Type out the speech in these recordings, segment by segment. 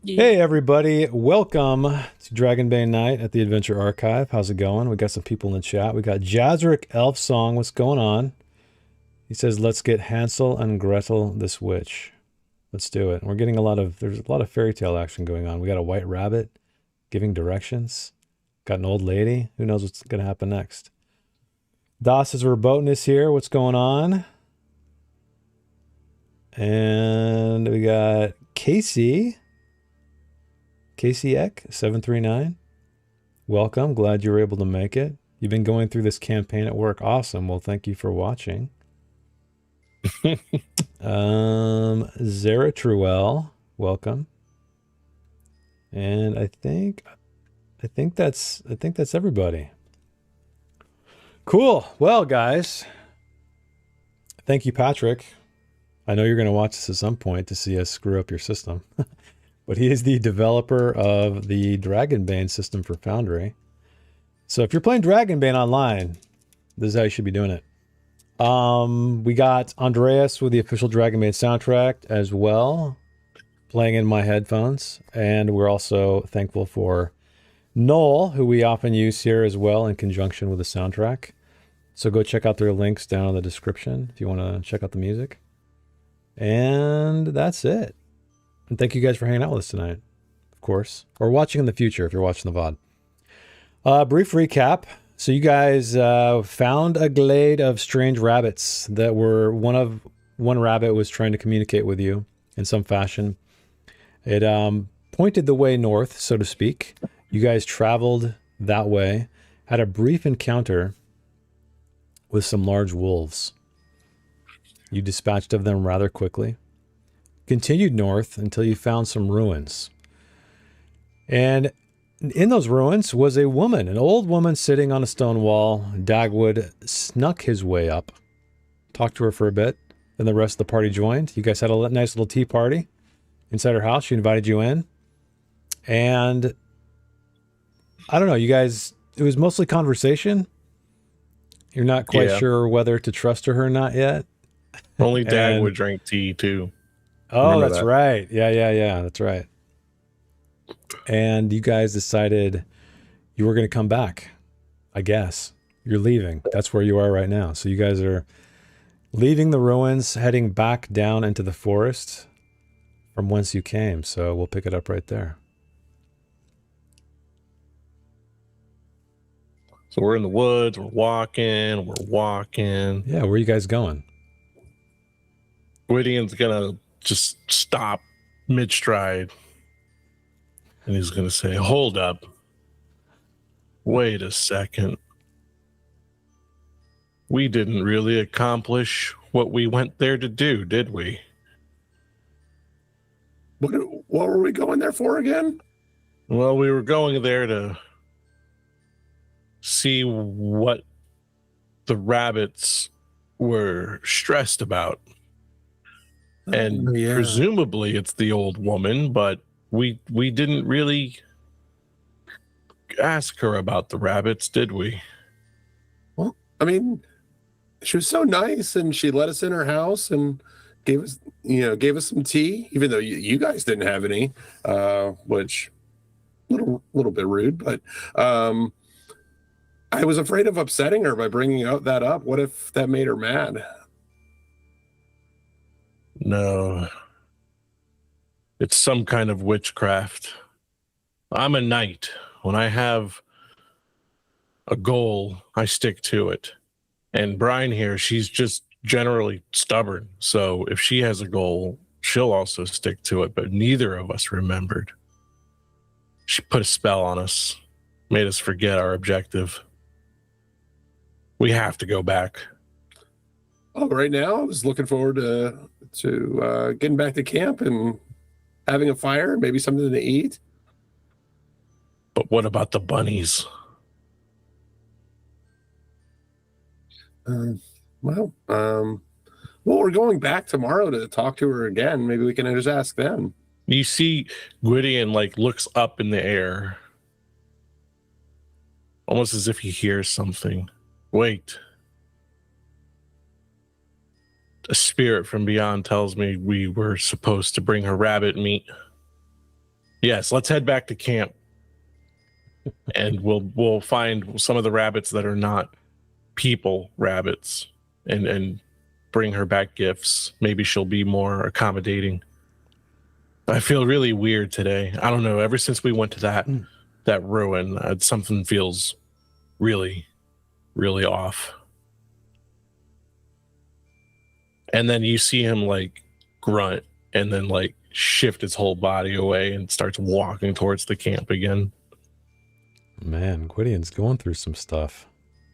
Hey everybody, welcome to Dragonbane Night at the Adventure Archive. How's it going? We got some people in the chat. We got Jazric Elf Song. What's going on? He says, let's get Hansel and Gretel this witch. Let's do it. There's a lot of fairy tale action going on. We got a white rabbit giving directions. Got an old lady. Who knows what's going to happen next? Das is verboten is here. What's going on? And we got Casey. Casey Eck 739. Welcome. Glad you were able to make it. You've been going through this campaign at work. Awesome. Well, thank you for watching. Zara Truel, welcome. And I think that's everybody. Cool. Well, guys, thank you, Patrick. I know you're going to watch this at some point to see us screw up your system. But he is the developer of the Dragonbane system for Foundry. So if you're playing Dragonbane online, this is how you should be doing it. We got Andreas with the official Dragonbane soundtrack as well, playing in my headphones. And we're also thankful for Noel, who we often use here as well in conjunction with the soundtrack. So go check out their links down in the description if you want to check out the music. And that's it. And thank you guys for hanging out with us tonight, of course, or watching in the future if you're watching the VOD. Brief recap. So you guys found a glade of strange rabbits that were one rabbit was trying to communicate with you in some fashion. It pointed the way north, so to speak. You guys traveled that way, had a brief encounter with some large wolves. You dispatched of them rather quickly. Continued north until you found some ruins. And in those ruins was a woman, an old woman sitting on a stone wall. Dagwood snuck his way up, talked to her for a bit, then the rest of the party joined. You guys had a nice little tea party inside her house. She invited you in. And I don't know, you guys, it was mostly conversation. You're not quite sure whether to trust her or not yet. Only Dag would drink tea too. Oh, that's right. Yeah. That's right. And you guys decided you were going to come back, I guess. You're leaving. That's where you are right now. So you guys are leaving the ruins, heading back down into the forest from whence you came. So we'll pick it up right there. So we're in the woods. We're walking. Yeah, where are you guys going? Gwydian's going to just stop mid-stride. And he's going to say, hold up. Wait a second. We didn't really accomplish what we went there to do, did we? What were we going there for again? Well, we were going there to see what the rabbits were stressed about. And presumably it's the old woman, but we didn't really ask her about the rabbits, did we? Well, I mean, she was so nice, and she let us in her house and gave us some tea, even though you guys didn't have any, which little bit rude. But I was afraid of upsetting her by bringing that up. What if that made her mad? No. It's some kind of witchcraft. I'm a knight. When I have a goal, I stick to it. And Brian here, she's just generally stubborn. So if she has a goal, she'll also stick to it. But neither of us remembered. She put a spell on us, made us forget our objective. We have to go back. Oh, right now I was looking forward to getting back to camp and having a fire, maybe something to eat. But what about the bunnies? Well, we're going back tomorrow to talk to her again. Maybe we can just ask them. You see Gwydion looks up in the air, almost as if he hears something. Wait. A spirit from beyond tells me we were supposed to bring her rabbit meat. Yes, let's head back to camp, and we'll find some of the rabbits that are not people rabbits, and bring her back gifts. Maybe she'll be more accommodating. I feel really weird today. I don't know. Ever since we went to that ruin, something feels really, really off. And then you see him like grunt and then like shift his whole body away and starts walking towards the camp again. Man, Gwydion's going through some stuff.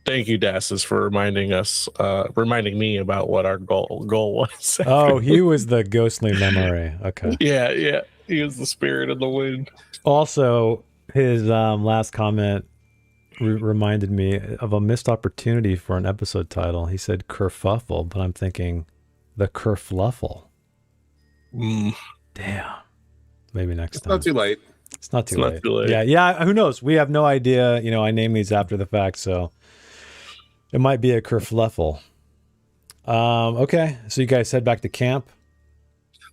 Thank you, Dassus, for reminding me about what our goal was. Oh, he was the ghostly memory. Okay. Yeah. He was the spirit of the wind. Also, his last comment reminded me of a missed opportunity for an episode title. He said kerfuffle, but I'm thinking the kerfluffle. Damn. Maybe next time. Not too late. It's not too late. Yeah. Who knows? We have no idea. I name these after the fact, so it might be a kerfluffle. Okay, so you guys head back to camp.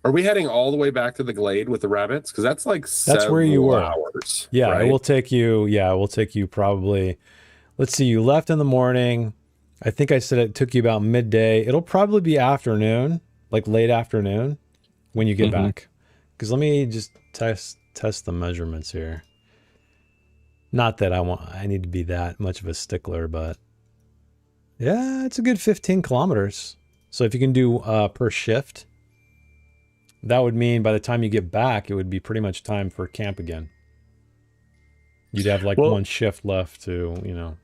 Are we heading all the way back to the glade with the rabbits? Because that's like that's where you were. Hours, yeah, right? It will take you. Yeah, it will take you probably. Let's see. You left in the morning. I think I said it took you about midday. It'll probably be afternoon, like late afternoon, when you get back. Because let me just test the measurements here. Not that I need to be that much of a stickler, but yeah, it's a good 15 kilometers. So if you can do per shift, that would mean by the time you get back, it would be pretty much time for camp again. You'd have like one shift left to,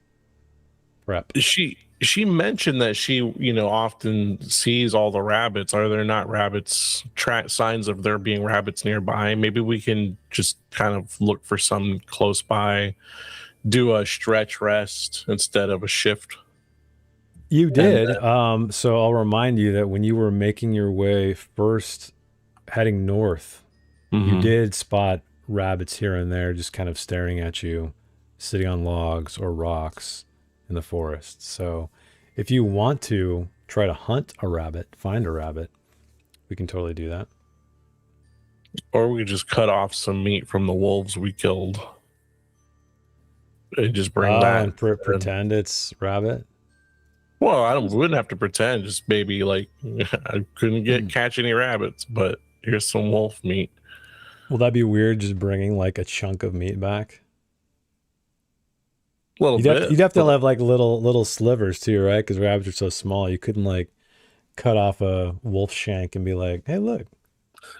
prep. She mentioned that she, often sees all the rabbits. Are there not rabbits, signs of there being rabbits nearby? Maybe we can just kind of look for some close by, do a stretch rest instead of a shift. You did. So I'll remind you that when you were making your way first heading north, you did spot rabbits here and there just kind of staring at you, sitting on logs or rocks in the forest. So if you want to try to hunt a rabbit, find a rabbit, we can totally do that. Or we could just cut off some meat from the wolves we killed and just bring that. And pretend it's rabbit. Well, we wouldn't have to pretend. Just maybe like I couldn't catch any rabbits, but here's some wolf meat. Will that be weird? Just bringing like a chunk of meat back. You'd have to have like little slivers too, right? Because rabbits are so small. You couldn't like cut off a wolf shank and be like, "Hey, look."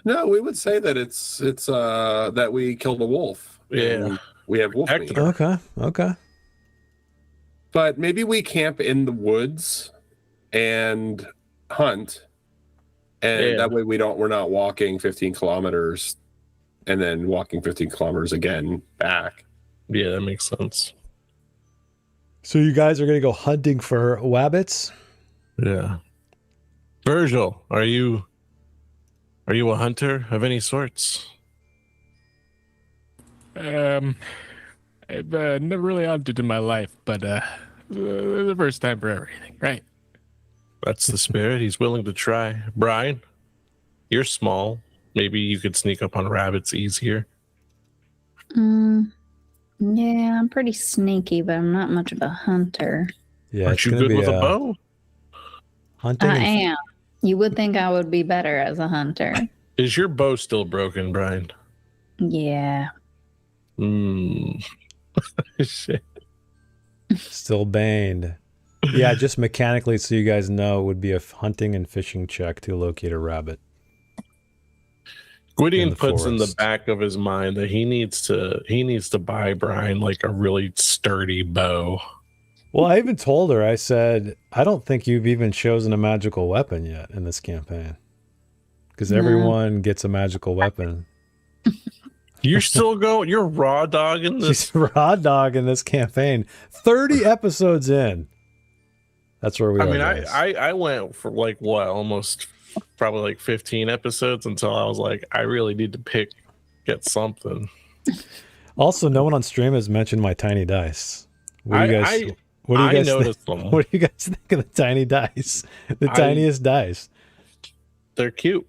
No, we would say that it's that we killed a wolf. Yeah, we have wolf meat. Okay. But maybe we camp in the woods and hunt, and that way we're not walking 15 kilometers and then walking 15 kilometers again back. Yeah, that makes sense. So you guys are going to go hunting for wabbits? Yeah. Virgil, are you a hunter of any sorts? I've never really hunted in my life, but the first time for everything, right? That's the spirit. He's willing to try. Brian, you're small. Maybe you could sneak up on rabbits easier. Yeah, I'm pretty sneaky, but I'm not much of a hunter. Yeah, aren't you good with a bow? Hunting. I am. You would think I would be better as a hunter. Is your bow still broken, Brian? Yeah. Shit. Still baned. Yeah, just mechanically, so you guys know, it would be a hunting and fishing check to locate a rabbit. Gwydion puts in the back of his mind that he needs to buy Brian like a really sturdy bow. Well, I even told her, I said, I don't think you've even chosen a magical weapon yet in this campaign. Because everyone gets a magical weapon. You're still going, you're raw dogging this. She's raw dog in this campaign. 30 episodes in. That's where we are. I went for like what, almost probably like 15 episodes until I was like, I really need to get something. Also, no one on stream has mentioned my tiny dice. What do you guys think? What do you guys think of the tiny dice? The tiniest dice. They're cute.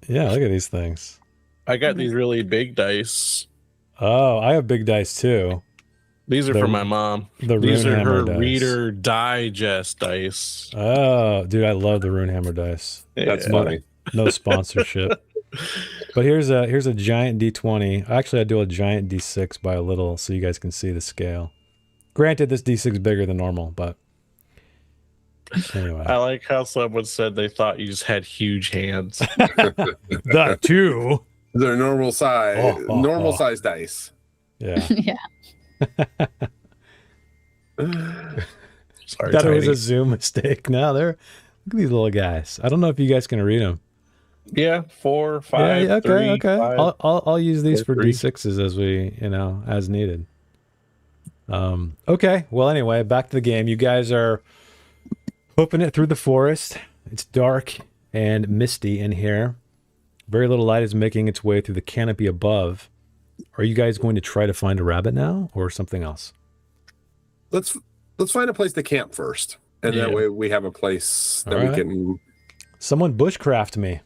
Yeah, look at these things. I got these really big dice. Oh, I have big dice too. These are The- for my mom. The These are her Runehammer dice. Reader Digest dice. Oh, dude, I love the Runehammer dice. That's Yeah. funny. No sponsorship. But here's a giant D20. Actually, I do a giant D6 by a little so you guys can see the scale. Granted, this D6 is bigger than normal, but anyway. I like how someone said they thought you just had huge hands. That too. They're normal size, Oh. normal size dice. Yeah. Yeah. Sorry, Thought it was Tiny. a Zoom mistake. No, look at these little guys. I don't know if you guys can read them. Yeah, 4, 5, okay, 3, okay. 5. I'll use these for 3. D6s as we, as needed. Okay. Well, anyway, back to the game. You guys are hooping it through the forest. It's dark and misty in here. Very little light is making its way through the canopy above. Are you guys going to try to find a rabbit now or something else? Let's find a place to camp first, and that Yeah. way we have a place that All we right. can. Someone bushcraft me.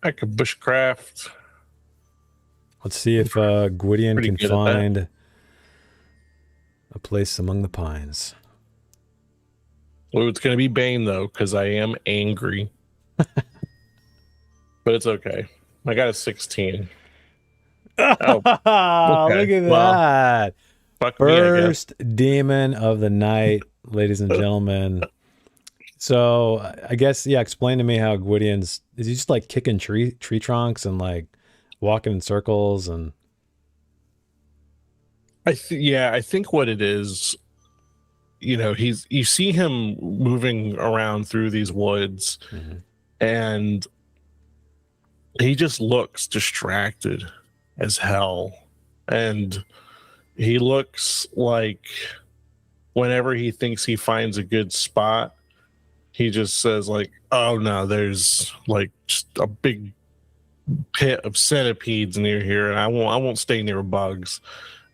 I could bushcraft. Let's see if Gwydion Pretty can good at that. find a place among the pines. Well, it's going to be Bane, though, because I am angry. But it's okay. I got a 16. Oh, Look at well, that. fuck me, I guess. First demon of the night, ladies and gentlemen. So I guess, yeah, explain to me how Gwydion's, is he just like kicking tree trunks and like walking in circles and I think what it is, you see him moving around through these woods, and he just looks distracted as hell. And he looks like whenever he thinks he finds a good spot, he just says like, oh no, there's like just a big pit of centipedes near here, and I won't stay near bugs.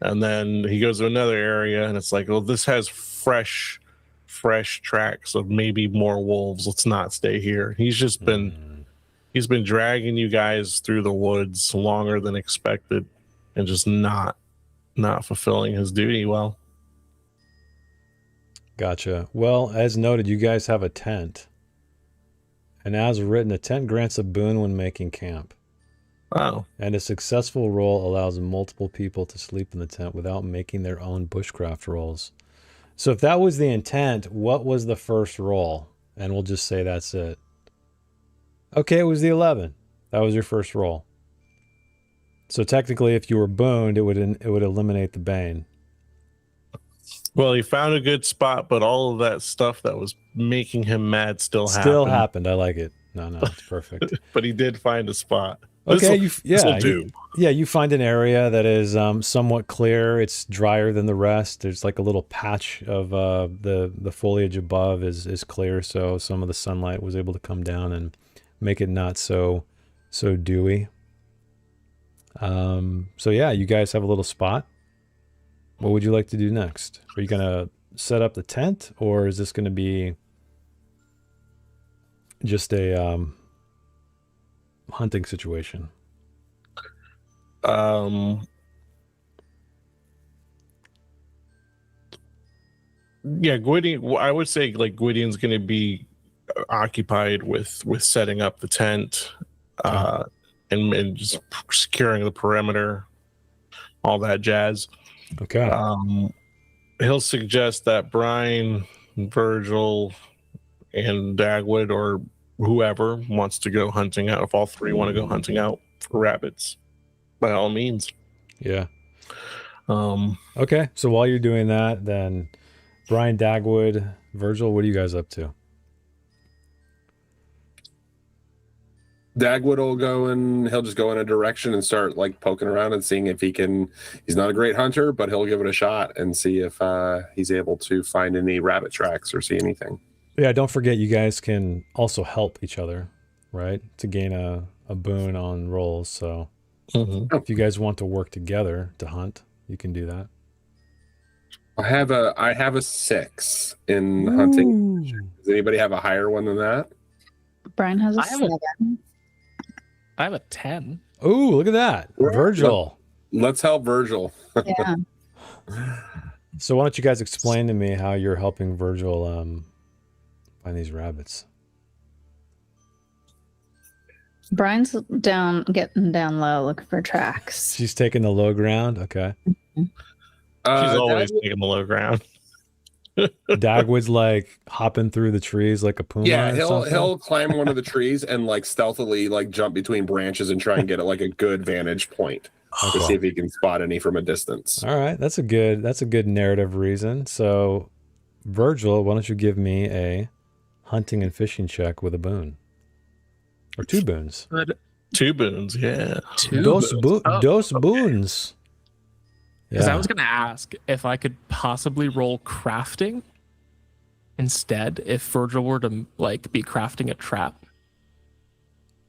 And then he goes to another area, and it's like, well, this has fresh tracks of maybe more wolves. Let's not stay here. He's just been dragging you guys through the woods longer than expected, and just not fulfilling his duty well. Gotcha. Well, as noted, you guys have a tent. And as written, a tent grants a boon when making camp. Oh, And a successful roll allows multiple people to sleep in the tent without making their own bushcraft rolls. So if that was the intent, what was the first roll? And we'll just say that's it. Okay, it was the 11. That was your first roll. So technically, if you were booned, it would eliminate the bane. well, he found a good spot, but all of that stuff that was making him mad still happened. I like it. No, it's perfect. But he did find a spot. Okay, This'll do. You find an area that is somewhat clear. It's drier than the rest. There's like a little patch of the foliage above is clear, so some of the sunlight was able to come down and make it not so dewy. So yeah, you guys have a little spot. What would you like to do next? Are you gonna set up the tent, or is this gonna be just a hunting situation? Gwydion, I would say like Gwydion's going to be occupied with setting up the tent, and just securing the perimeter, all that jazz. Okay. He'll suggest that Brian, Virgil, and Dagwood, or whoever wants to go hunting out, if all three want to go hunting out for rabbits, by all means. Yeah. Okay. So while you're doing that, then Brian, Dagwood, Virgil, what are you guys up to? Dagwood will go and he'll just go in a direction and start like poking around and seeing if he can. He's not a great hunter, but he'll give it a shot and see if he's able to find any rabbit tracks or see anything. Yeah. Don't forget, you guys can also help each other, right? To gain a boon on rolls. So if you guys want to work together to hunt, you can do that. I have a 6 in hunting. Does anybody have a higher one than that? Brian has a I have a- 7. I have a 10. Oh, look at that. Virgil. Let's help Virgil. Yeah. So why don't you guys explain to me how you're helping Virgil find these rabbits? Brian's getting down low, looking for tracks. She's taking the low ground. Okay. She's always Dagwood- taking the low ground. Dagwood's like hopping through the trees like a puma. Yeah, or he'll something? climb one of the trees and like stealthily like jump between branches and try and get like a good vantage point to see if he can spot any from a distance. All right, that's a good narrative reason. So, Virgil, why don't you give me a hunting and fishing check with a boon, or 2 boons? 2 boons, yeah. Dos Oh, boons. Because Yeah. I was going to ask if I could possibly roll crafting instead, if Virgil were to like be crafting a trap.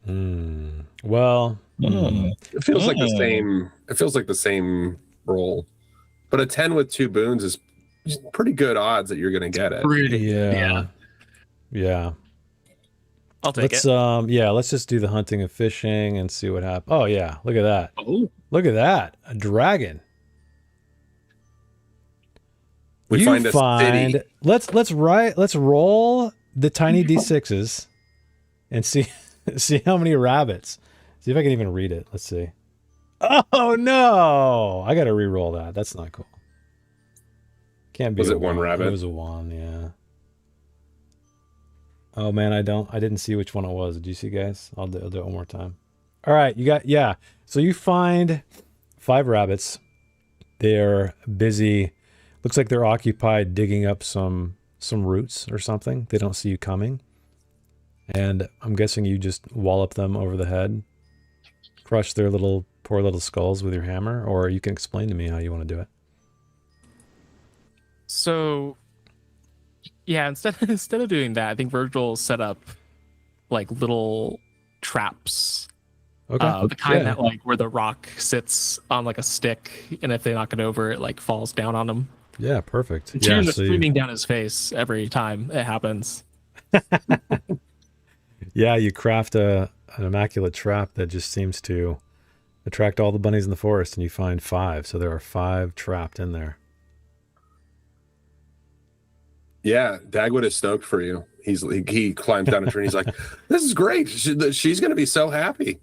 Well, It feels like the same. It feels like the same roll, but a 10 with 2 boons is pretty good odds that you're going to get it. yeah. I'll take Let's it. let's just do the hunting and fishing and see what happens. Oh yeah, look at that. Oh, Look at that. A dragon. We find a city. Let's roll the tiny D6s and see how many rabbits. See if I can even read it. Let's see. Oh no! I got to re-roll that. That's not cool. Can't be. Was a it one rabbit? It was a 1. Yeah. Oh man, I didn't see which one it was. Did you see, guys? I'll do it one more time. All right, yeah. So you find 5 rabbits. They're busy. Looks like they're occupied digging up some roots or something. They don't see you coming. And I'm guessing you just wallop them over the head, crush their poor little skulls with your hammer, or you can explain to me how you want to do it. so yeah. Instead of doing that, I think Virgil set up like little traps. Okay. The kind Yeah. that like where the rock sits on like a stick, and if they knock it over, it like falls down on them. Yeah, perfect. And Yeah, tears are so streaming down his face every time it happens. you craft an immaculate trap that just seems to attract all the bunnies in the forest, and you find 5. So there are 5 trapped in there. Yeah, Dagwood is stoked for you. He climbs down a tree. And he's like, "This is great. She's going to be so happy."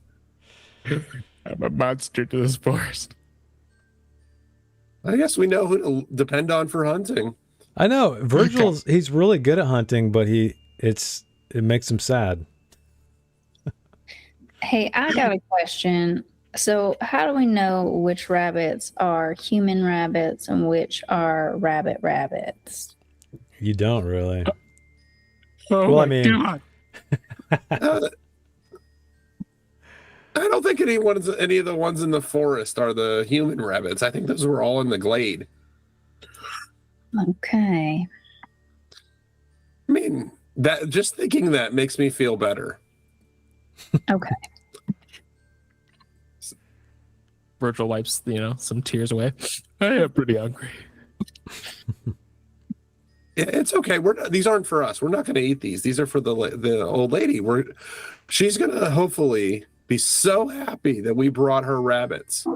I'm a monster to this forest. I guess we know who to depend on for hunting. I know he's really good at hunting, but it makes him sad. Hey, I got a question. So, how do we know which rabbits are human rabbits and which are rabbits? You don't really. Oh Well, I my mean- God. I don't think any of the ones in the forest are the human rabbits. I think those were all in the glade. Okay. I mean, that just thinking that makes me feel better. Okay. Virgil wipes, some tears away. I am pretty hungry. It's okay. These aren't for us. We're not going to eat these. These are for the old lady. She's going to hopefully be so happy that we brought her rabbits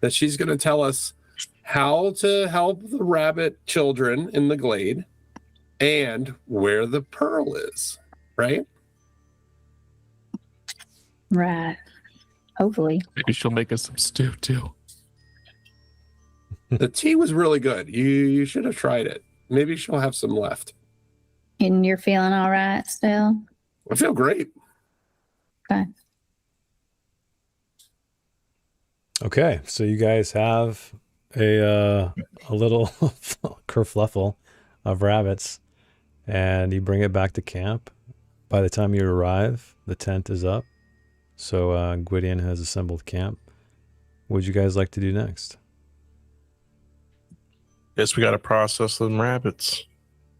that she's going to tell us how to help the rabbit children in the glade and where the pearl is, right? Right. Hopefully. Maybe she'll make us some stew too. The tea was really good. You should have tried it. Maybe she'll have some left. And you're feeling all right still? I feel great. Okay, so you guys have a little kerfluffle of rabbits, and you bring it back to camp. By the time you arrive, the tent is up. So Gwydion has assembled camp. What would you guys like to do next? Guess we got to process them rabbits.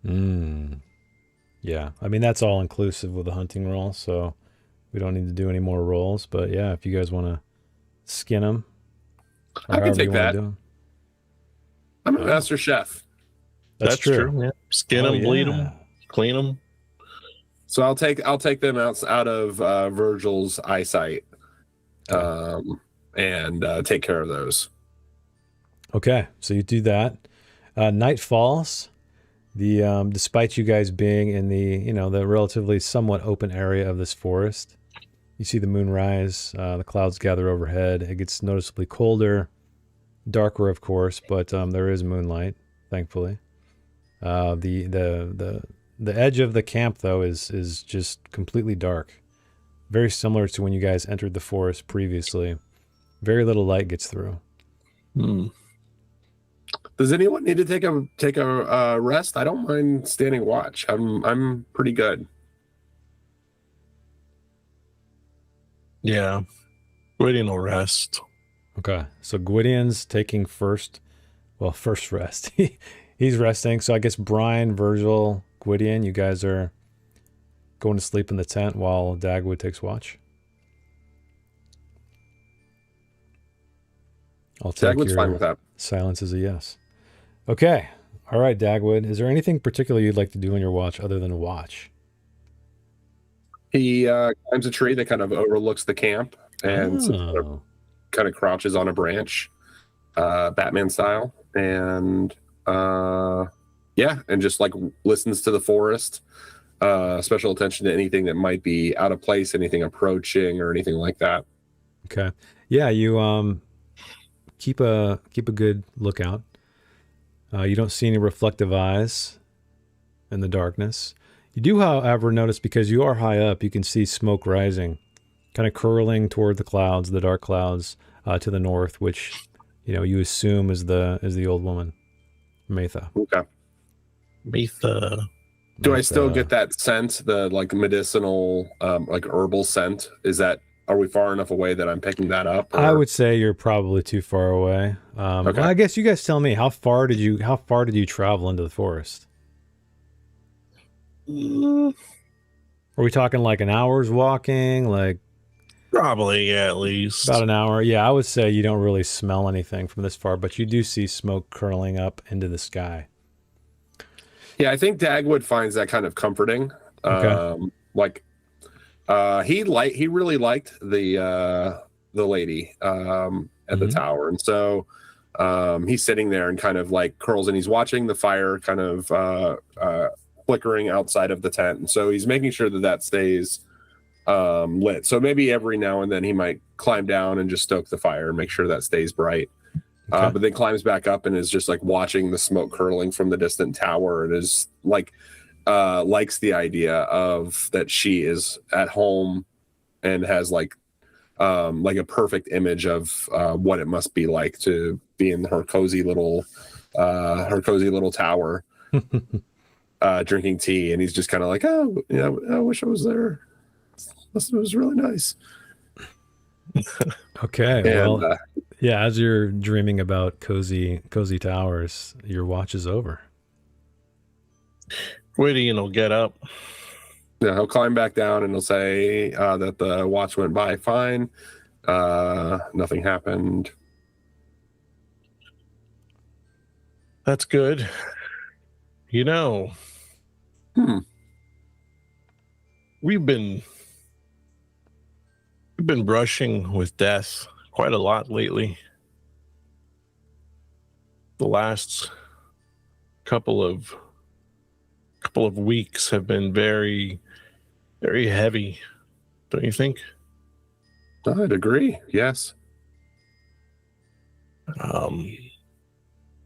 Yeah, I mean, that's all inclusive with the hunting roll, so we don't need to do any more rolls. But yeah, if you guys want to skin them, I can take that. I'm a master chef. That's true. Yeah. Skin them, bleed them, yeah. clean them. So I'll take them out of Virgil's eyesight and take care of those. Okay, so you do that. Night falls. The despite you guys being in the relatively somewhat open area of this forest, you see the moon rise. The clouds gather overhead. It gets noticeably colder, darker, of course, but there is moonlight, thankfully. The edge of the camp though is just completely dark, very similar to when you guys entered the forest previously. Very little light gets through. Does anyone need to take a rest? I don't mind standing watch. I'm pretty good. Yeah, Gwydion will rest. Okay, so Gwydion's taking first rest. He's resting. So I guess Brian, Virgil, Gwydion, you guys are going to sleep in the tent while Dagwood takes watch. I'll take Dagwood's fine with that. Silence is a yes. Okay. All right, Dagwood. Is there anything particular you'd like to do on your watch other than watch? He climbs a tree that kind of overlooks the camp and kind of crouches on a branch, Batman style, and and just like listens to the forest. Special attention to anything that might be out of place, anything approaching, or anything like that. Okay. Yeah, you keep a good lookout. You don't see any reflective eyes in the darkness. You do, however, notice, because you are high up, you can see smoke rising, kind of curling toward the clouds, the dark clouds to the north, which you assume is the old woman, Matha. Okay. Matha. Do I still get that scent, the like medicinal, like herbal scent? Are we far enough away that I'm picking that up? Or? I would say you're probably too far away. Okay. Well, I guess you guys tell me, how far did you travel into the forest? Are we talking like an hour's walking? Like probably, yeah, at least about an hour. Yeah, I would say you don't really smell anything from this far, but you do see smoke curling up into the sky. Yeah, I think Dagwood finds that kind of comforting. Okay. He really liked the lady at the tower, and so he's sitting there and kind of like curls, and he's watching the fire kind of flickering outside of the tent, and so he's making sure that stays lit. So maybe every now and then he might climb down and just stoke the fire and make sure that stays bright. Okay. But then climbs back up and is just like watching the smoke curling from the distant tower, and is like likes the idea of that she is at home and has like a perfect image of what it must be like to be in her cozy little tower drinking tea, and he's just kind of like, oh yeah, I wish I was there. It was really nice. Okay. And, well, yeah, as you're dreaming about cozy towers, your watch is over. Gwydion will get up. Yeah, he'll climb back down and he'll say that the watch went by fine. Nothing happened. That's good. We've been brushing with death quite a lot lately. The last couple of weeks have been very, very heavy, don't you think? I'd agree. Yes.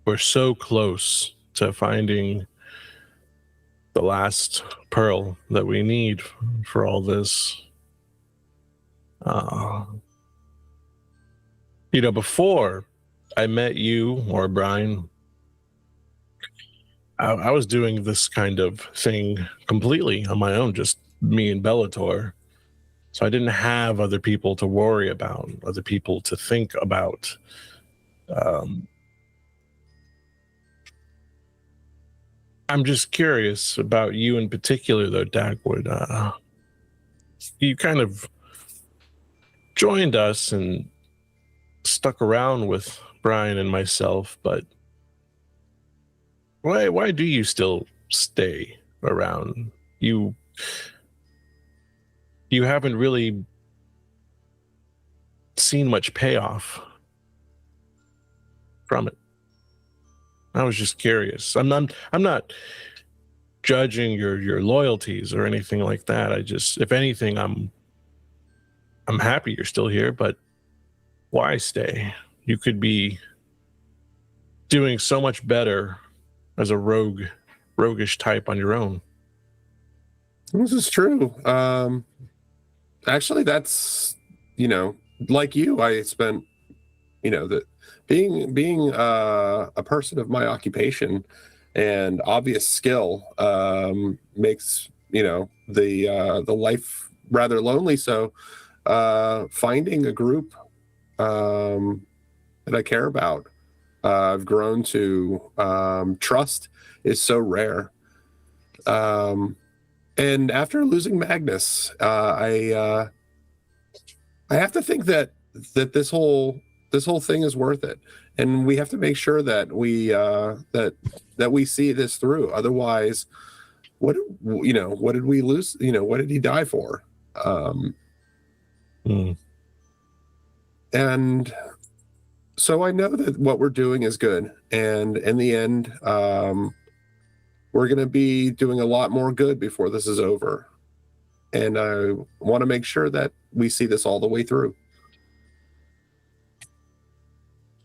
We're so close to finding the last pearl that we need for all this. Before I met you or Brian, I was doing this kind of thing completely on my own, just me and Bellator. So I didn't have other people to worry about, other people to think about. I'm just curious about you in particular, though, Dagwood. You kind of joined us and stuck around with Brian and myself, but why do you still stay around? You haven't really seen much payoff from it. I was just curious. I'm not judging your loyalties or anything like that. I just, if anything, I'm happy you're still here, but why stay? You could be doing so much better as a roguish type on your own. This is true. Actually, that's, like you, I spent, being a person of my occupation and obvious skill makes, the life rather lonely. So finding a group that I care about, I've grown to trust is so rare. And after losing Magnus, I have to think that this whole thing is worth it, and we have to make sure that we that we see this through. Otherwise, what did we lose? What did he die for? And so I know that what we're doing is good, and in the end, we're going to be doing a lot more good before this is over. And I want to make sure that we see this all the way through.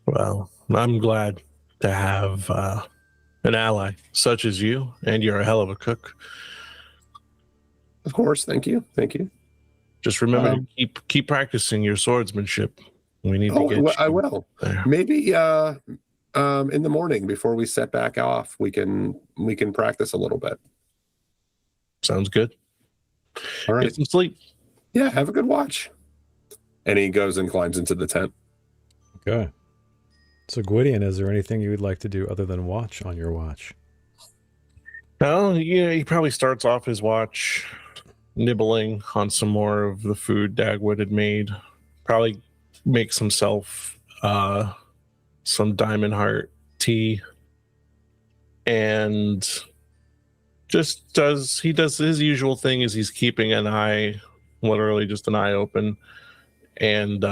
Well, I'm glad to have an ally such as you, and you're a hell of a cook. Of course, thank you. Just remember to keep practicing your swordsmanship. We need to get. I will. There. Maybe in the morning before we set back off, we can practice a little bit. Sounds good. All right. Get some sleep. Yeah, have a good watch. And he goes and climbs into the tent. Okay. So, Gwydion, is there anything you would like to do other than watch on your watch? Well, yeah, he probably starts off his watch nibbling on some more of the food Dagwood had made. Probably makes himself some Diamond Heart tea, and just does his usual thing. Is he's keeping an eye, literally just an eye open, and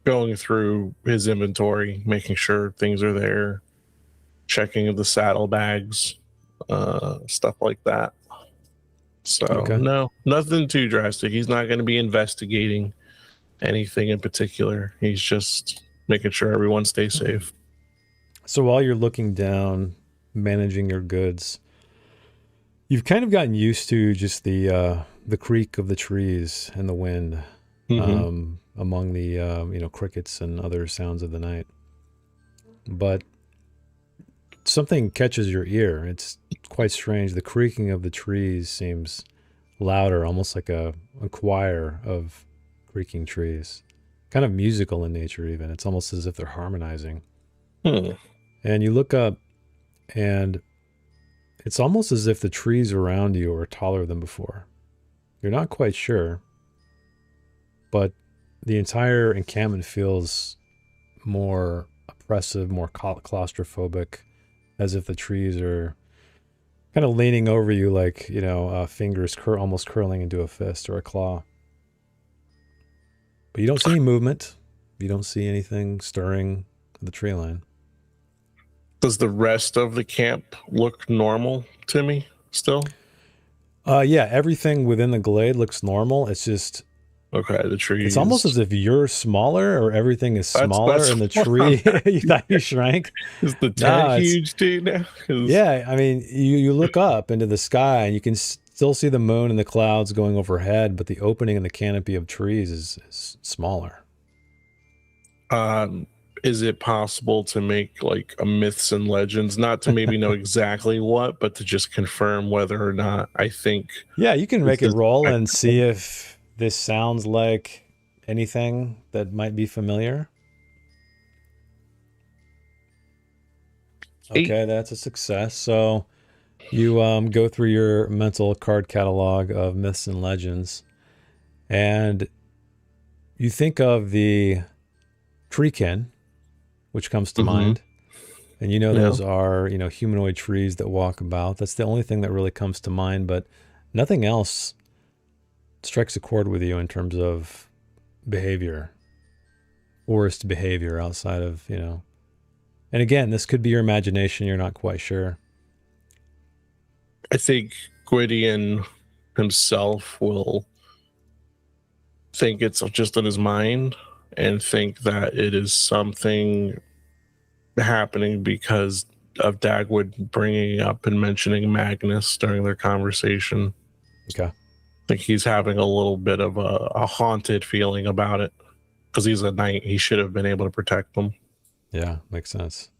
going through his inventory, making sure things are there, checking the saddlebags, stuff like that. So No, nothing too drastic. He's not going to be investigating anything in particular. He's just making sure everyone stays safe. So while you're looking down, managing your goods, you've kind of gotten used to just the creak of the trees and the wind, among the crickets and other sounds of the night. But something catches your ear. It's quite strange. The creaking of the trees seems louder, almost like a choir of creaking trees. Kind of musical in nature even. It's almost as if they're harmonizing. And you look up, and it's almost as if the trees around you are taller than before. You're not quite sure, but the entire encampment feels more oppressive, more claustrophobic, as if the trees are kind of leaning over you like, fingers almost curling into a fist or a claw. But you don't see any movement. You don't see anything stirring the tree line. Does the rest of the camp look normal to me still? Yeah, everything within the glade looks normal. It's just... Okay, the trees. It's almost as if you're smaller, or everything is smaller, and the tree... You thought you shrank? Is the tent huge too now? Yeah, I mean, you look up into the sky, and you can still see the moon and the clouds going overhead, but the opening in the canopy of trees is smaller. Is it possible to make like a myths and legends, not to maybe know exactly what, but to just confirm whether or not I think... Yeah, you can make a roll and see if this sounds like anything that might be familiar. Okay, that's a success. So you go through your mental card catalog of myths and legends, and you think of the treekin, which comes to mind. And those are, humanoid trees that walk about. That's the only thing that really comes to mind, but nothing else strikes a chord with you in terms of behavior. worst behavior outside of, you know. And again, this could be your imagination. You're not quite sure. I think Gwydion himself will think it's just in his mind and think that it is something happening because of Dagwood bringing up and mentioning Magnus during their conversation. Okay. I think he's having a little bit of a haunted feeling about it because he's a knight. He should have been able to protect them. Yeah, makes sense.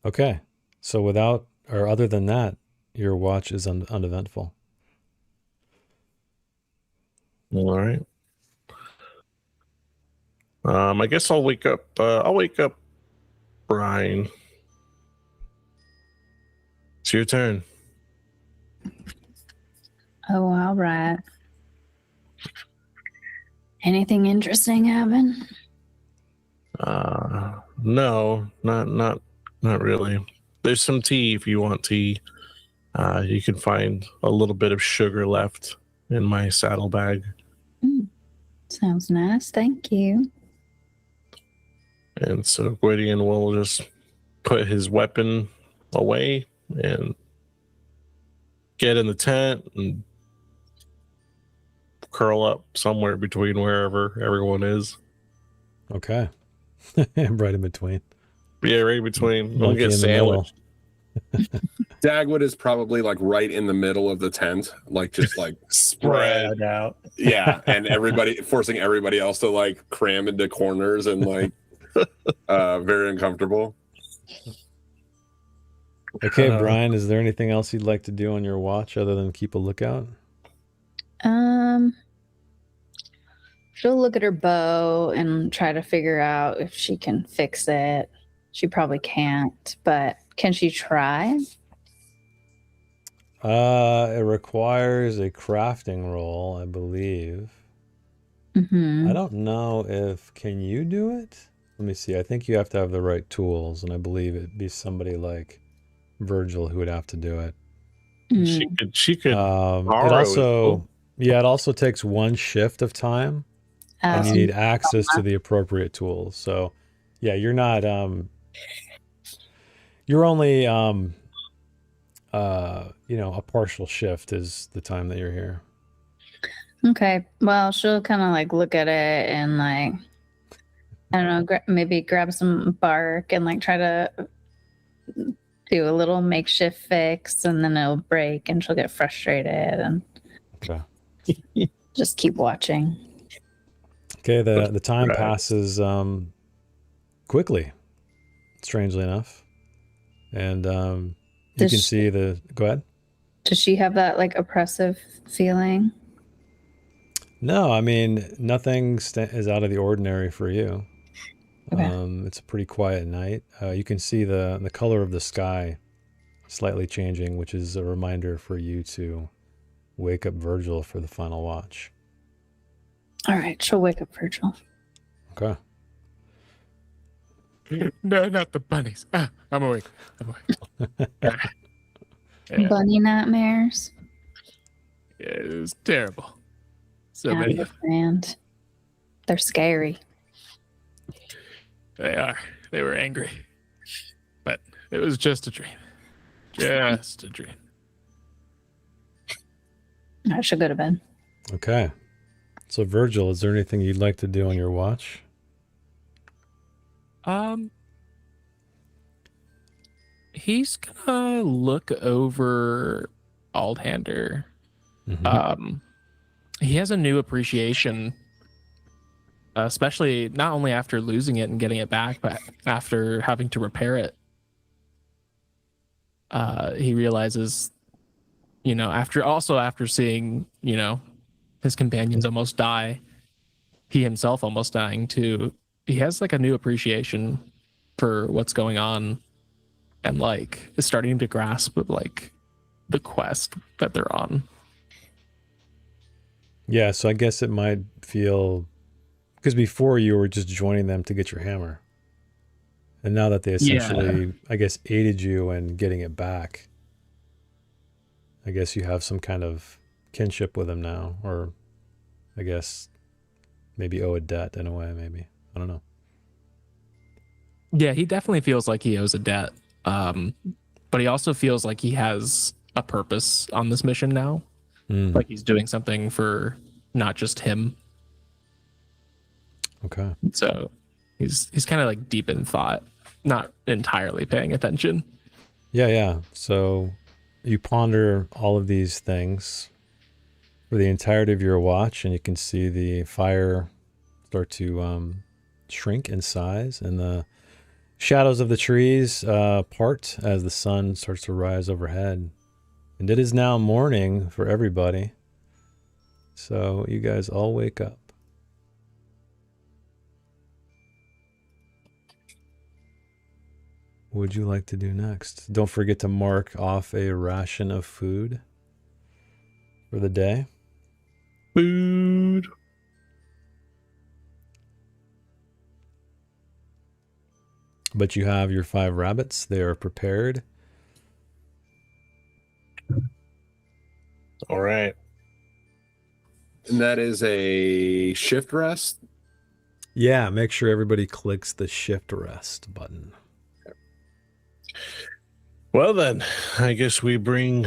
Okay. So without, or other than that, your watch is uneventful. All right. I guess I'll wake up. Brian. It's your turn. Oh, all right. Anything interesting happen? No, not really. There's some tea if you want tea. You can find a little bit of sugar left in my saddlebag. Sounds nice. Thank you. And so Gwydion will just put his weapon away and get in the tent and curl up somewhere between wherever everyone is. Okay. Right in between. Yeah, right in between. Don't Monkey get in the middle. sandwiched. Dagwood is probably like right in the middle of the tent, like just like spread out. Yeah, and everybody forcing everybody else to like cram into corners and like very uncomfortable. Okay, Brian, is there anything else you'd like to do on your watch other than keep a lookout? She'll look at her bow and try to figure out if she can fix it. She probably can't, but can she try? It requires a crafting roll, I believe. Mm-hmm. I don't know if, can you do it? Let me see. I think you have to have the right tools, and I believe it'd be somebody like Virgil who would have to do it. She could It borrow also, yeah, it also takes one shift of time, and you need access to the appropriate tools. So, yeah, you're not, you're only, you know, a partial shift is the time that you're here. Okay. Well, she'll kind of like look at it and like, I don't know, maybe grab some bark and like try to do a little makeshift fix, and then it'll break and she'll get frustrated and Okay. just keep watching. Okay, the time passes quickly, strangely enough. And you can see the... Go ahead. Does she have that like oppressive feeling? No, I mean, nothing is out of the ordinary for you. Okay. It's a pretty quiet night. You can see the color of the sky slightly changing, which is a reminder for you to wake up Virgil for the final watch. All right, she'll wake up Virgil. Okay. No, not the bunnies. I'm awake. Yeah. Bunny nightmares. Yeah, it was terrible. So I many. understand. They're scary. They are. They were angry. But it was just a dream. Just a dream. I should go to bed. Okay. So Virgil, is there anything you'd like to do on your watch? He's gonna look over Aldhander. Mm-hmm. He has a new appreciation, especially not only after losing it and getting it back, but after having to repair it. He realizes, you know, after seeing, you know, his companions almost die, he himself almost dying too. He has like a new appreciation for what's going on, and like is starting to grasp like the quest that they're on. Yeah, so I guess it might feel, because before you were just joining them to get your hammer. And now that they essentially, I guess, aided you in getting it back, I guess you have some kind of kinship with them now, or I guess maybe owe a debt in a way, maybe. I don't know. Yeah, he definitely feels like he owes a debt. But he also feels like he has a purpose on this mission now. Like he's doing something for not just him. Okay. So he's kind of like deep in thought, not entirely paying attention. Yeah. So you ponder all of these things for the entirety of your watch, and you can see the fire start to shrink in size, and the shadows of the trees part as the sun starts to rise overhead. And it is now morning for everybody. So you guys all wake up. What would you like to do next? Don't forget to mark off a ration of food for the day. Food. But you have your 5 rabbits. They are prepared. All right. And that is a shift rest. Yeah, make sure everybody clicks the shift rest button. Well then, I guess we bring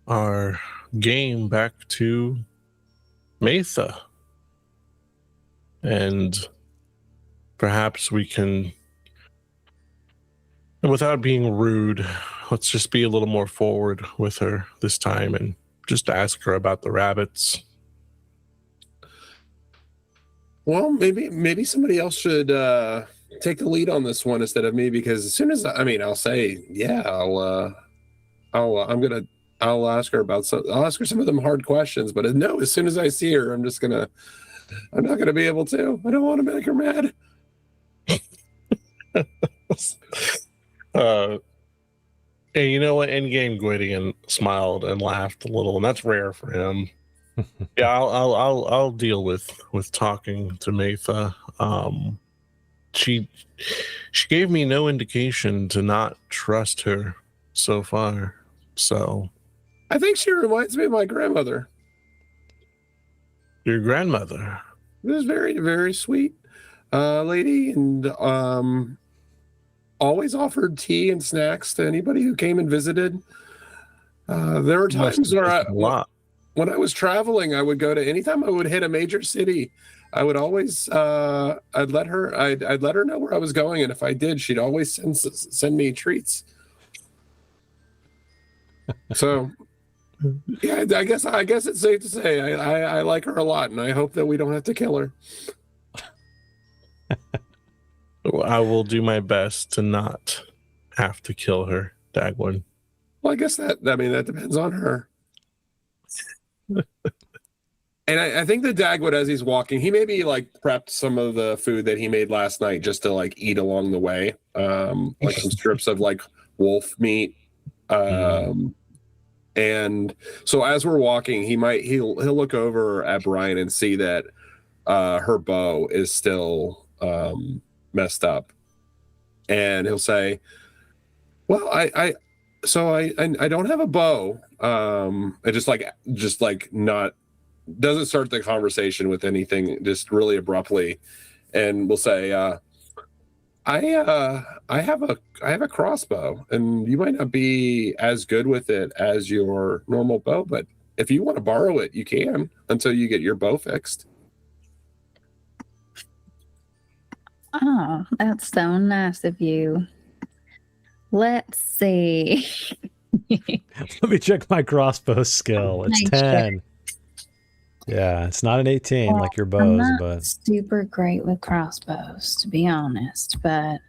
our game back to Metha. And perhaps we can, without being rude, let's just be a little more forward with her this time and just ask her about the rabbits. Well, maybe somebody else should take the lead on this one instead of me, because as soon as I'll say, yeah, I'll ask her about I'll ask her some of them hard questions, but no, as soon as I see her, I'm not gonna be able to. I don't want to make her mad. And you know what? Endgame Gwydion smiled and laughed a little, and that's rare for him. Yeah, I'll deal with talking to Metha. She gave me no indication to not trust her so far. So I think she reminds me of my grandmother. Your grandmother. This is very, very sweet lady, and always offered tea and snacks to anybody who came and visited. There were times where when I was traveling, I would go to, anytime I would hit a major city, I would always I'd let her know where I was going, and if I did, she'd always send me treats. So yeah, I guess it's safe to say I like her a lot, and I hope that we don't have to kill her. I will do my best to not have to kill her, Dagwood. Well, I guess that depends on her. And I think that Dagwood, as he's walking, he maybe like prepped some of the food that he made last night just to like eat along the way, like some strips of like wolf meat. And so as we're walking, he'll look over at Brian and see that her bow is still messed up, and he'll say, "Well, I don't have a bow." It just like not doesn't start the conversation with anything, just really abruptly, and we'll say, I have a crossbow, and you might not be as good with it as your normal bow, but if you want to borrow it, you can until you get your bow fixed." Oh, that's so nice of you. Let's see. Let me check my crossbow skill. It's 10. Yeah, it's not an 18 like your bows, I'm not but super great with crossbows, to be honest, but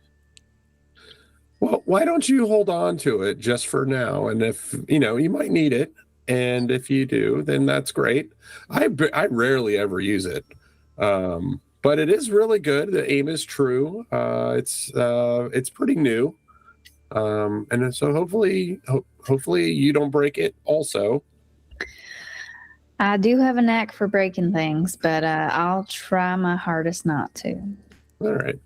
well, why don't you hold on to it just for now? And if you might need it, and if you do, then that's great. I rarely ever use it, but it is really good. The aim is true. It's pretty new, and so hopefully you don't break it also. I do have a knack for breaking things, but I'll try my hardest not to. All right.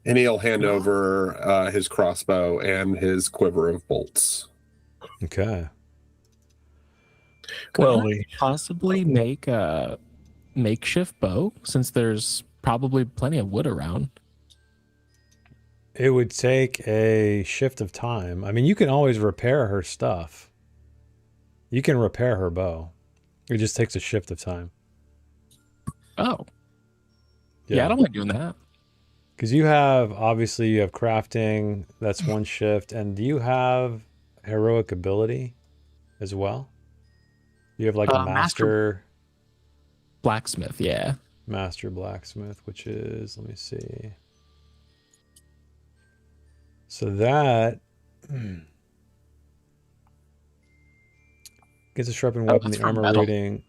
And he'll hand over his crossbow and his quiver of bolts. okay. Well, Could I possibly make a makeshift bow, since there's probably plenty of wood around. It would take a shift of time. I mean, you can always repair her stuff. You can repair her bow. It just takes a shift of time. Oh. Yeah, I don't mind doing that. Because you have crafting, that's one shift. And do you have heroic ability as well? You have like a master blacksmith, yeah. Master blacksmith, which is, let me see. So that gets a sharpened weapon, the armor reading.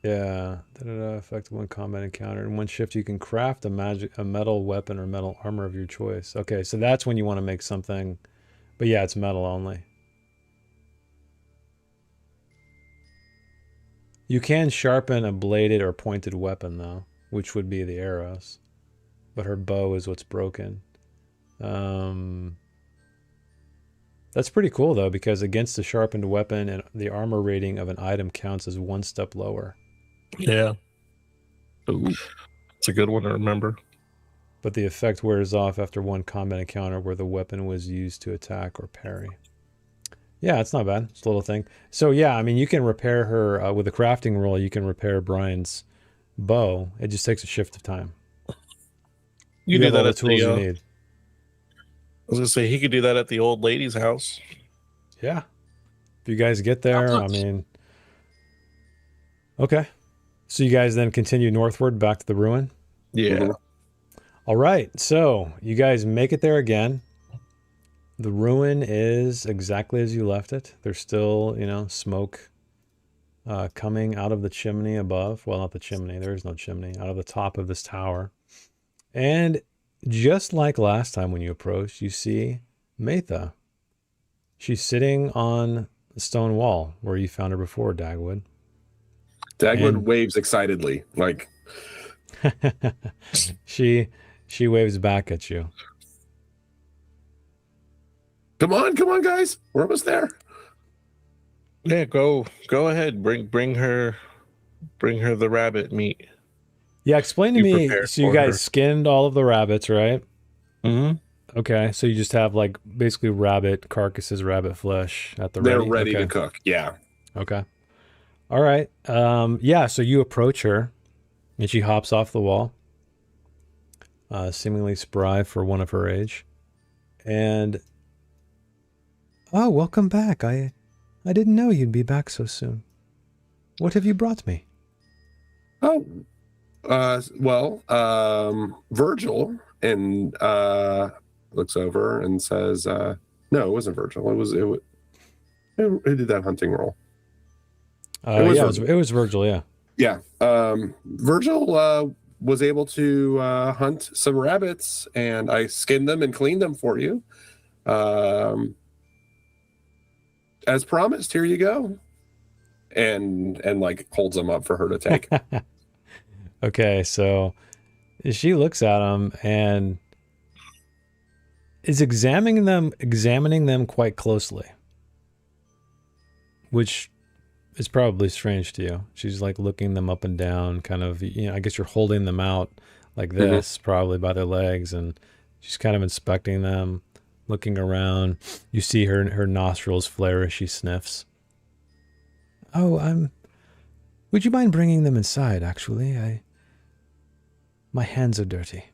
Yeah, effective when combat encounter. In one shift, you can craft a metal weapon or metal armor of your choice. Okay, so that's when you want to make something, but yeah, it's metal only. You can sharpen a bladed or pointed weapon though, which would be the arrows, but her bow is what's broken. That's pretty cool though, because against the sharpened weapon, and the armor rating of an item counts as one step lower. Yeah. Ooh, it's a good one to remember. But the effect wears off after one combat encounter where the weapon was used to attack or parry. Yeah, it's not bad. It's a little thing. So yeah, I mean, you can repair her with a crafting roll. You can repair Brian's bow. It just takes a shift of time. You do have that all the at tools you need. I was gonna say he could do that at the old lady's house. Yeah. If you guys get there, I mean, okay. So you guys then continue northward back to the ruin? Yeah. Mm-hmm. All right. So you guys make it there again. The ruin is exactly as you left it. There's still, smoke coming out of the chimney above. Well, not the chimney. There is no chimney. Out of the top of this tower. And just like last time when you approached, you see Metha. She's sitting on the stone wall where you found her before, Dagwood. Dagwood waves excitedly, like she waves back at you. Come on, guys. We're almost there. Yeah, go ahead. Bring her the rabbit meat. Yeah, explain to me. So you guys skinned all of the rabbits, right? Mm-hmm. Okay, so you just have like basically rabbit carcasses, rabbit flesh at the They're ready. ready to cook. Yeah. Okay. All right. Yeah, so you approach her and she hops off the wall, seemingly spry for one of her age. And oh, welcome back. I didn't know you'd be back so soon. What have you brought me? Oh, Virgil and looks over and says, "No, it wasn't Virgil. Who did that hunting roll? It was Virgil. Yeah. Yeah. Virgil was able to hunt some rabbits, and I skinned them and cleaned them for you. As promised, here you go." And like holds them up for her to take. Okay, so she looks at them and is examining them quite closely, which is probably strange to you. She's like looking them up and down, kind of, I guess you're holding them out like this, probably by their legs, and she's kind of inspecting them, looking around. You see her nostrils flare as she sniffs. Oh, would you mind bringing them inside, actually? My hands are dirty.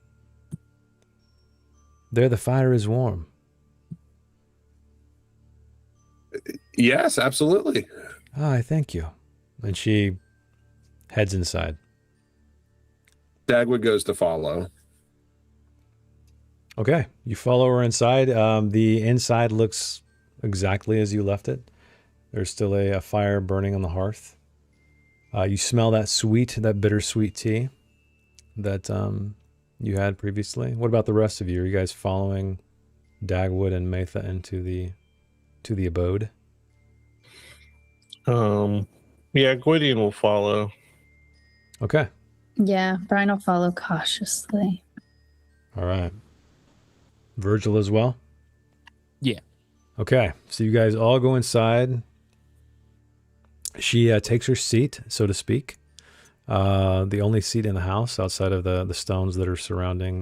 There, the fire is warm. Yes, absolutely. I thank you. And she heads inside. Dagwood goes to follow. Okay, you follow her inside. The inside looks exactly as you left it. There's still a fire burning on the hearth. You smell that bittersweet tea that you had previously. What about the rest of you? Are you guys following Dagwood and Metha into the abode? Yeah, Gwydion will follow. Okay. Yeah, Brian will follow cautiously. All right. Virgil as well? Yeah. Okay, so you guys all go inside. She takes her seat, so to speak. The only seat in the house outside of the stones that are surrounding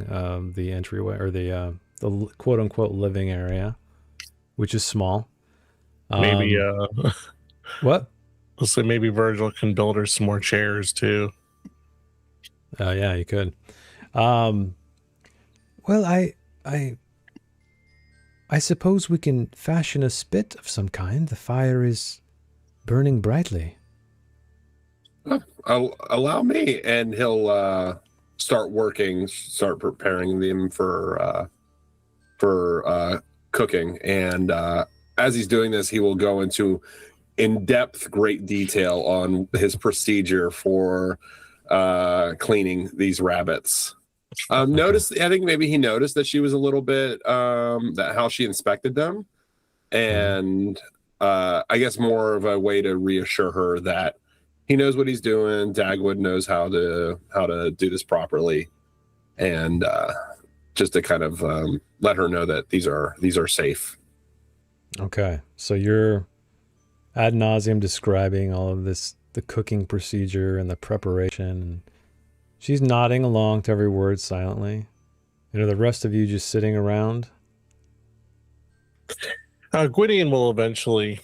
the entryway or the the quote unquote living area, which is small. Maybe What? let's say maybe Virgil can build her some more chairs too. Yeah, you could. Well, I suppose we can fashion a spit of some kind. The fire is burning brightly. Allow me, and he'll start preparing them for cooking. And as he's doing this, he will go into in-depth, great detail on his procedure for cleaning these rabbits. I think maybe he noticed that she was a little bit that how she inspected them, and I guess more of a way to reassure her that he knows what he's doing. Dagwood knows how to do this properly, and just to kind of let her know that these are safe. Okay, so you're ad nauseum describing all of this, the cooking procedure and the preparation. And she's nodding along to every word silently. And are the rest of you just sitting around? Gwydion will eventually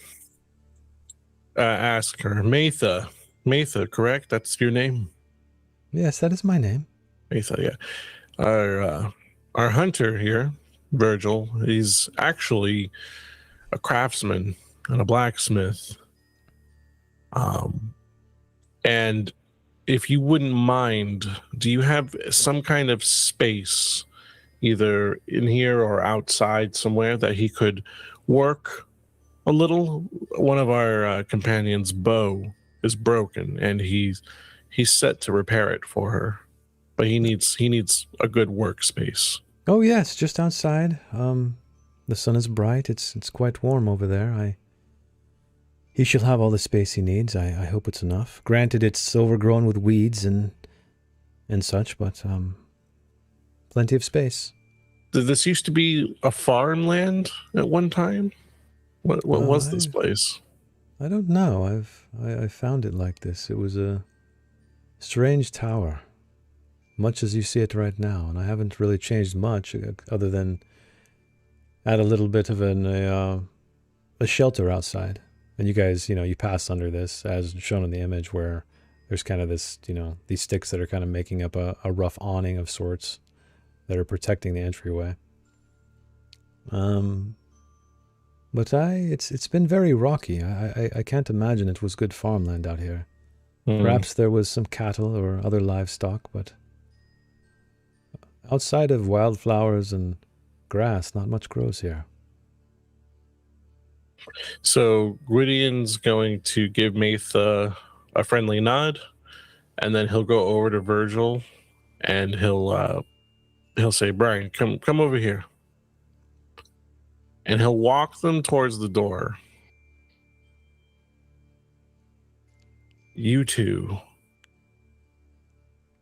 ask her, Matha, correct? That's your name? Yes, that is my name. Matha, yeah. Our hunter here, Virgil, he's actually a craftsman and a blacksmith. And if you wouldn't mind, do you have some kind of space, either in here or outside somewhere, that he could work a little? One of our companions' bow is broken, and he's set to repair it for her, but he needs a good workspace. Oh yes, just outside. The sun is bright. It's quite warm over there. He shall have all the space he needs. I hope it's enough. Granted, it's overgrown with weeds and such, but plenty of space. This used to be a farmland at one time. What was this place? I don't know. I found it like this. It was a strange tower, much as you see it right now, and I haven't really changed much other than add a little bit of a shelter outside. And you guys, you pass under this, as shown in the image, where there's kind of this, these sticks that are kind of making up a rough awning of sorts that are protecting the entryway. But it's been very rocky. I can't imagine it was good farmland out here. Perhaps there was some cattle or other livestock, but outside of wildflowers and grass, not much grows here. So Gwydion's going to give Matha a friendly nod, and then he'll go over to Virgil, and he'll say, Brian, come over here. And he'll walk them towards the door. You two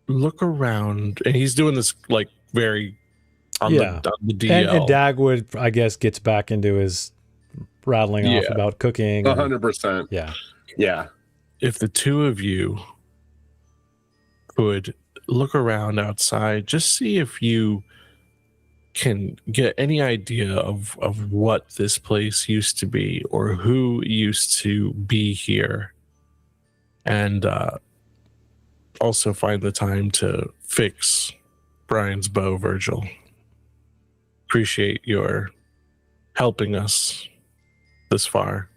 look around, and he's doing this like very on the DL. And Dagwood, I guess, gets back into his rattling off about cooking. 100%. Yeah. If the two of you could look around outside, just see if you can get any idea of what this place used to be or who used to be here, and also find the time to fix Brian's bow, Virgil. Appreciate your helping us this far.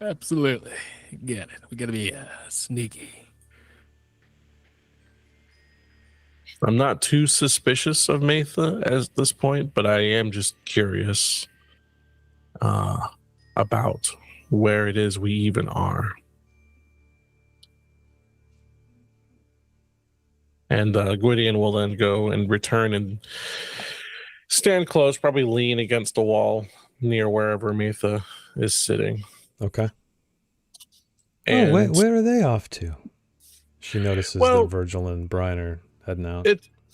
Absolutely. Get it. We gotta be sneaky. I'm not too suspicious of Matha at this point, but I am just curious about where it is we even are. And Gwydion will then go and return and stand close, probably lean against a wall near wherever Matha is sitting. Okay. And where are they off to? She notices that Virgil and Brian are heading out.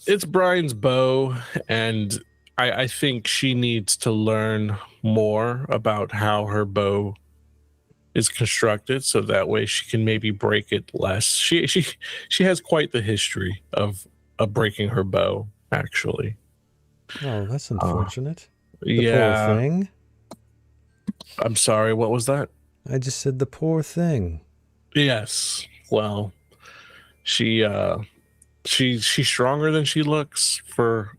It's Brian's bow, and I think she needs to learn more about how her bow is constructed, so that way she can maybe break it less. She has quite the history of breaking her bow, actually. Oh, that's unfortunate. The Yeah. poor thing. I'm sorry, what was that? I just said the poor thing. Yes. Well, she's stronger than she looks for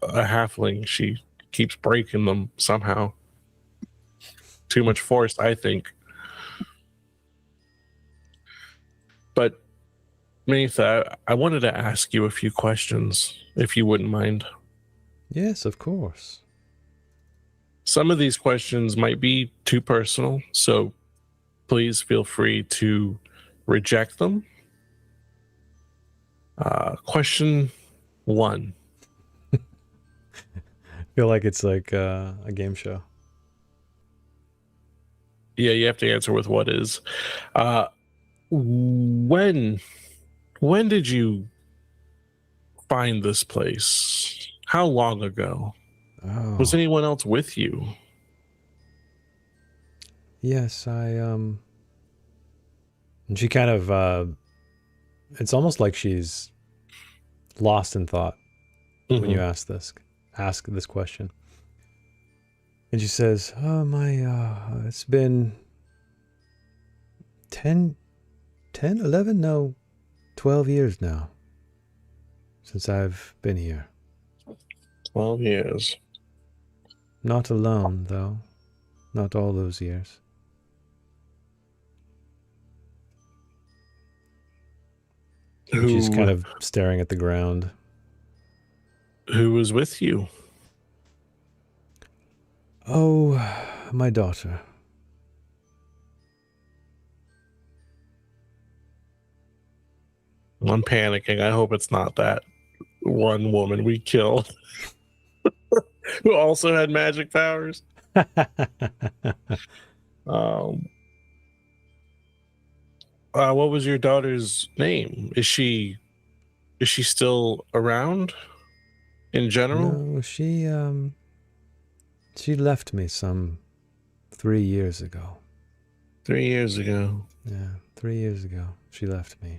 a halfling. She keeps breaking them somehow. Too much force, I think. But Maytha, I wanted to ask you a few questions, if you wouldn't mind. Yes, of course. Some of these questions might be too personal, so please feel free to reject them. Question 1. I feel like it's like a game show. Yeah, you have to answer with what is. When did you find this place? How long ago? Oh. Was anyone else with you? Yes, and she kind of, it's almost like she's lost in thought when you ask this question. And she says, oh my, it's been 10, 11, no, 12 years now since I've been here. 12 years. Not alone, though. Not all those years. She's kind of staring at the ground. Who was with you? Oh, my daughter. I'm panicking. I hope it's not that one woman we killed who also had magic powers. What was your daughter's name? Is she still around in general? No, she left me some 3 years ago. 3 years ago. Yeah, 3 years ago she left me.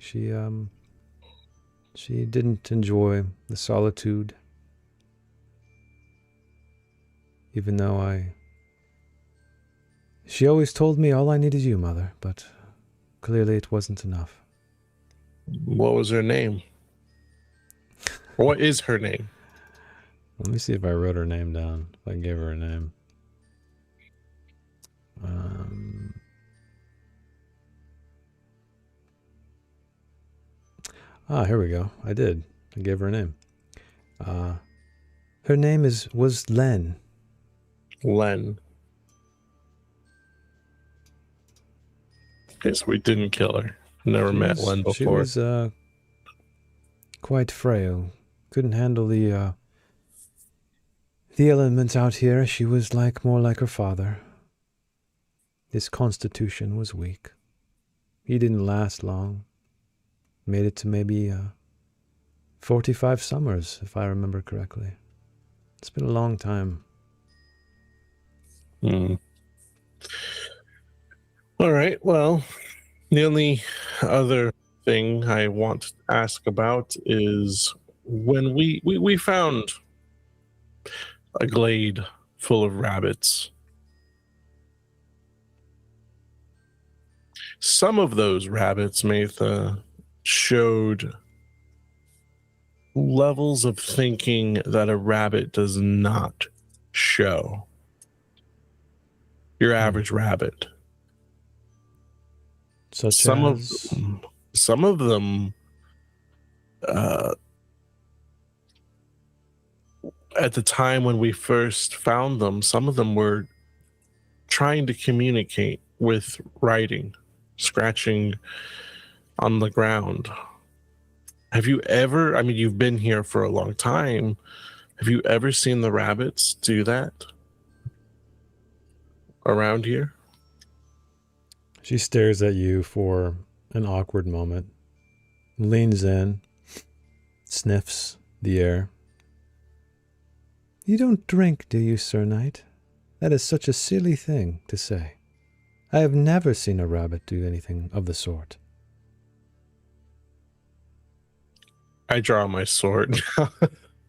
She didn't enjoy the solitude, even though she always told me all I need is you, Mother, but clearly it wasn't enough. What was her name? Or what is her name? Let me see if I wrote her name down, if I gave her a name. Here we go. I did. I gave her a name. Her name was Len. Len. Guess we didn't kill her. Never met Len before. She was quite frail. Couldn't handle the elements out here. She was more like her father. His constitution was weak. He didn't last long. Made it to maybe 45 summers, if I remember correctly. It's been a long time. All right. Well, the only other thing I want to ask about is when we found a glade full of rabbits. Some of those rabbits, Maytha, showed levels of thinking that a rabbit does not show. Your average rabbit. Some of them at the time when we first found them, some of them were trying to communicate with writing, scratching on the ground. Have you ever, I mean, you've been here for a long time. Have you ever seen the rabbits do that around here? She stares at you for an awkward moment, leans in, sniffs the air. You don't drink, do you, Sir Knight? That is such a silly thing to say. I have never seen a rabbit do anything of the sort. I draw my sword.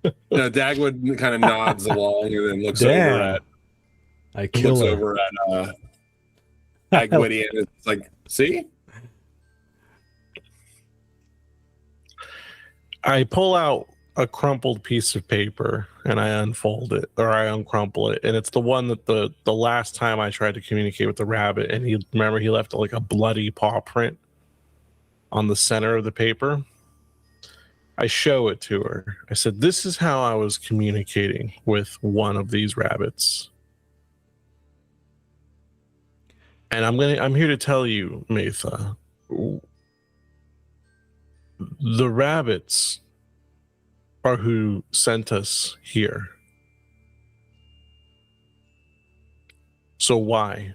No, Dagwood kind of nods along and then looks over Damn. at I kill her. Dagwood and it's like, see? I pull out a crumpled piece of paper and I unfold it, or I uncrumple it, and it's the one that the last time I tried to communicate with the rabbit, and he left like a bloody paw print on the center of the paper. I show it to her. I said, "This is how I was communicating with one of these rabbits." And I'm here to tell you, Matha, the rabbits are who sent us here. So why?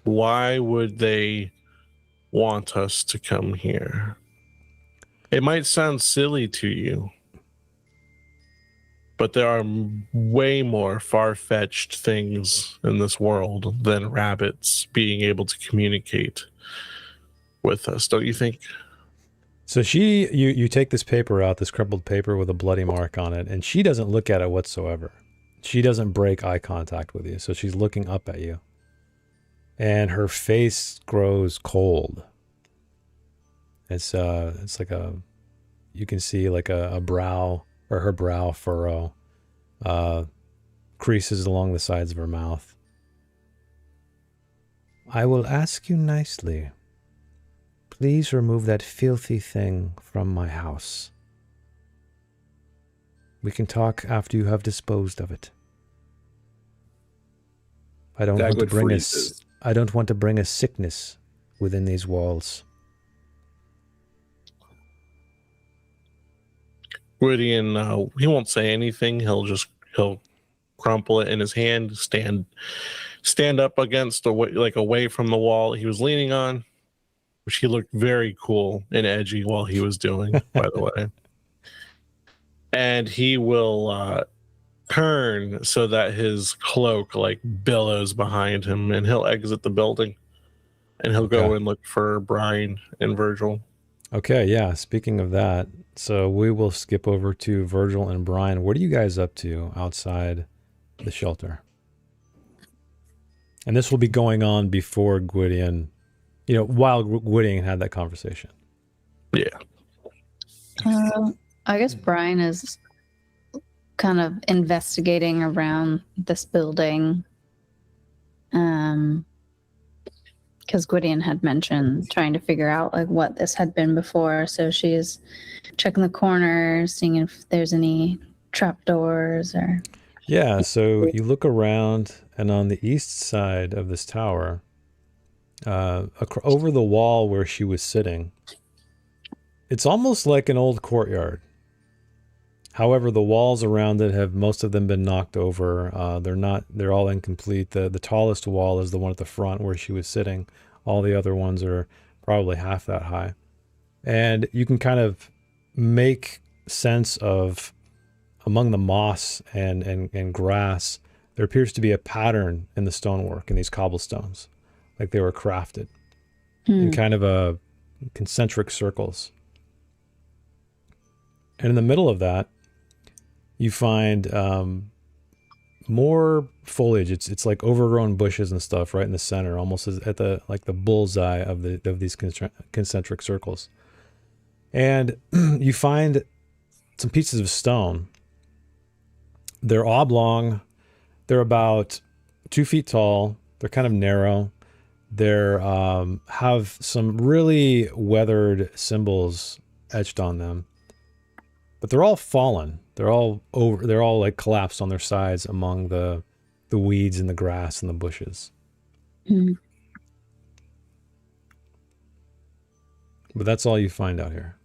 Why would they want us to come here? It might sound silly to you, but there are way more far-fetched things in this world than rabbits being able to communicate with us, don't you think? So you take this paper out, this crumpled paper with a bloody mark on it, and she doesn't look at it whatsoever. She doesn't break eye contact with you, so she's looking up at you. And her face grows cold. It's like you can see like a brow, or her brow furrow, creases along the sides of her mouth. I will ask you nicely. Please remove that filthy thing from my house. We can talk after you have disposed of it. I don't want to bring a sickness within these walls. Gwydion, he won't say anything. He'll crumple it in his hand, stand up against away from the wall he was leaning on, which he looked very cool and edgy while he was doing, by the way. And he will turn so that his cloak billows behind him, and he'll exit the building, and he'll go and look for Brian and Virgil. Okay, yeah. Speaking of that, so we will skip over to Virgil and Brian. What are you guys up to outside the shelter? And this will be going on before Gwydion, while Gwydion had that conversation. Yeah. I guess Brian is kind of investigating around this building. Because Gwydion had mentioned trying to figure out what this had been before. So she's checking the corners, seeing if there's any trapdoors or... Yeah, so you look around, and on the east side of this tower, over the wall where she was sitting, it's almost like an old courtyard. However, the walls around it most of them been knocked over. They're all incomplete. The tallest wall is the one at the front where she was sitting. All the other ones are probably half that high. And you can kind of make sense of, among the moss and grass, there appears to be a pattern in the stonework in these cobblestones, like they were crafted in kind of a concentric circles. And in the middle of that, you find more foliage. It's like overgrown bushes and stuff right in the center, almost at the bullseye of these concentric circles. And you find some pieces of stone. They're oblong. They're about 2 feet tall. They're kind of narrow. They're have some really weathered symbols etched on them. But they're all fallen. They're all collapsed on their sides among the weeds and the grass and the bushes. Mm. But that's all you find out here.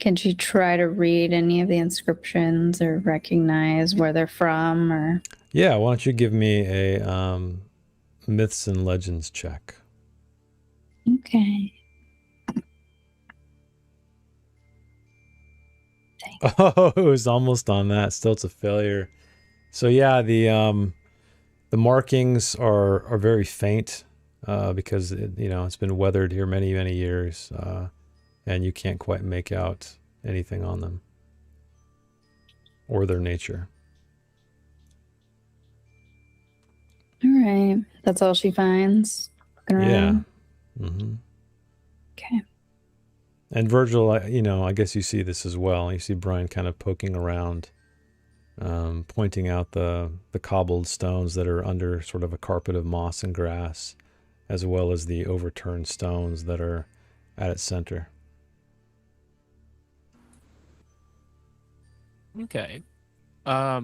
Can she try to read any of the inscriptions or recognize where they're from? Or Yeah, why don't you give me a myths and legends check? Okay. Oh, it was almost on that. Still, it's a failure. So yeah, the markings are very faint because it's been weathered here many years, and you can't quite make out anything on them or their nature. All right. That's all she finds. Looking Yeah. around. Mm-hmm. Okay. And Virgil, I guess you see this as well. You see Brian kind of poking around, pointing out the cobbled stones that are under sort of a carpet of moss and grass, as well as the overturned stones that are at its center. Okay. I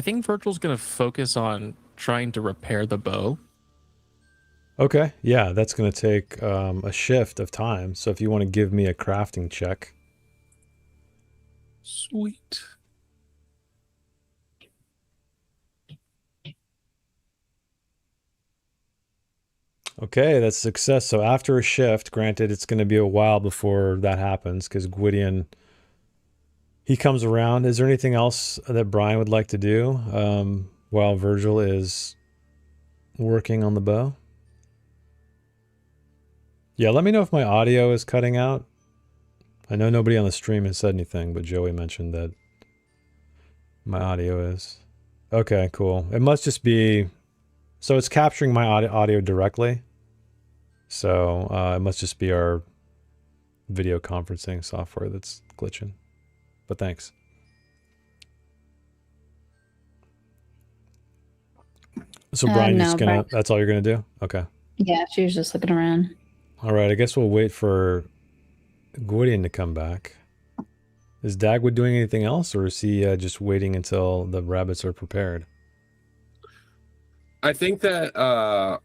think Virgil's going to focus on trying to repair the bow. Okay, yeah, that's going to take a shift of time. So if you want to give me a crafting check. Sweet. Okay, that's a success. So after a shift, granted, it's going to be a while before that happens because Gwydion, he comes around. Is there anything else that Brian would like to do while Virgil is working on the bow? Yeah, let me know if my audio is cutting out. I know nobody on the stream has said anything, but Joey mentioned that my audio is. Okay, cool. It must just be... So it's capturing my audio directly. So it must just be our video conferencing software that's glitching. But thanks. So Brian, you're just gonna... That's all you're gonna do? Okay. Yeah, she was just looking around. All right, I guess we'll wait for Gwydion to come back. Is Dagwood doing anything else, or is he just waiting until the rabbits are prepared? I think that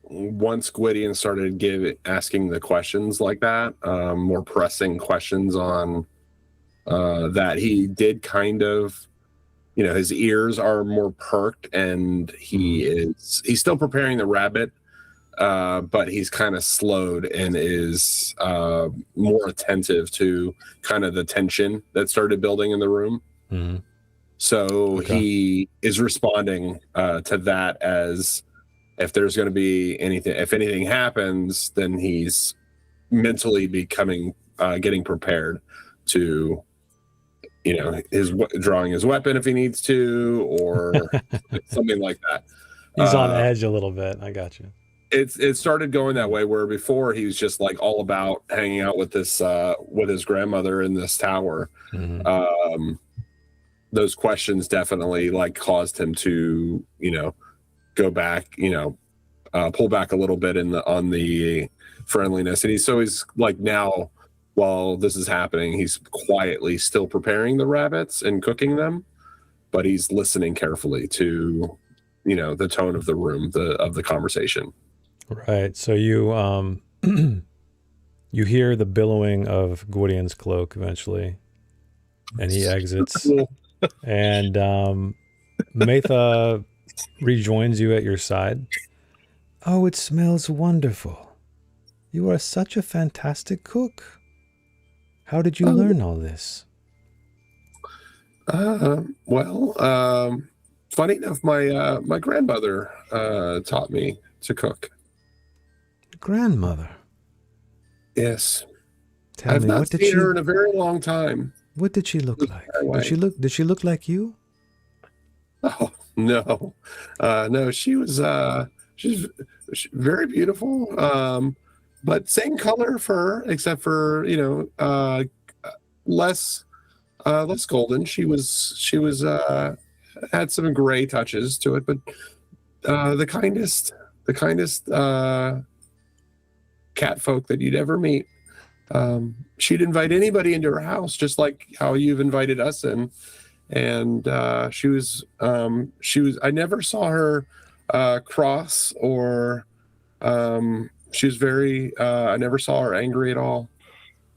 once Gwydion started asking the questions like that, more pressing questions on that, he did kind of, his ears are more perked, and he's still preparing the rabbit, but he's kind of slowed and is more attentive to kind of the tension that started building in the room. Mm-hmm. So he is responding to that as if there's going to be anything, if anything happens, then he's mentally getting prepared to, drawing his weapon if he needs to, or something like that. He's on edge a little bit. I got you. It started going that way, where before he was just like all about hanging out with this with his grandmother in this tower. Mm-hmm. Those questions definitely like caused him to go back, pull back a little bit on the friendliness, and he's like, now while this is happening, he's quietly still preparing the rabbits and cooking them, but he's listening carefully to the tone of the room, of the conversation. Right. So you you hear the billowing of Gwydion's cloak eventually, and he exits. And Matha rejoins you at your side. Oh, it smells wonderful. You are such a fantastic cook. How did you learn all this? Funny enough, my grandmother taught me to cook. Grandmother? Yes. Tell me, what did she... I've not seen her in a very long time. What did she look like? Did she look like you? Oh, no. No, she's very beautiful. But same color fur, except for, less golden. She was had some gray touches to it, but the kindest cat folk that you'd ever meet. She'd invite anybody into her house, just like how you've invited us in. And she was I never saw her cross, or she was very I never saw her angry at all.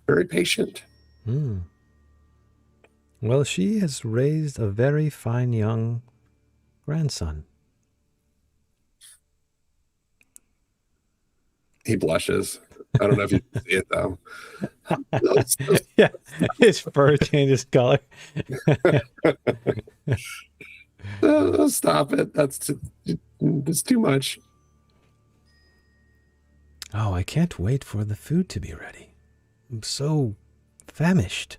Very patient. Well, she has raised a very fine young grandson. He blushes. I don't know if you can see it though. Yeah, his fur changes color. Stop it. That's too much. Oh, I can't wait for the food to be ready. I'm so famished.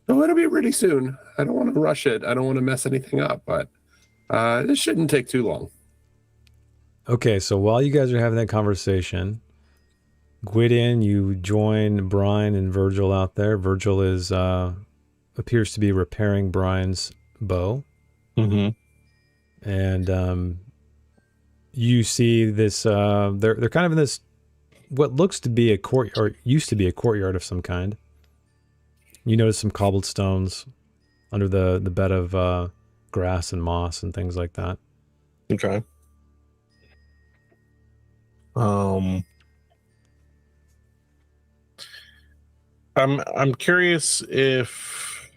So it'll be really soon. I don't want to rush it. I don't want to mess anything up, but this shouldn't take too long. Okay, so while you guys are having that conversation, Gwydion, you join Brian and Virgil out there. Virgil is appears to be repairing Brian's bow. Mm-hmm. And you see this they're kind of in this what looks to be a court, or used to be a courtyard of some kind. You notice some cobbled stones under the bed of grass and moss and things like that. Okay. I'm curious if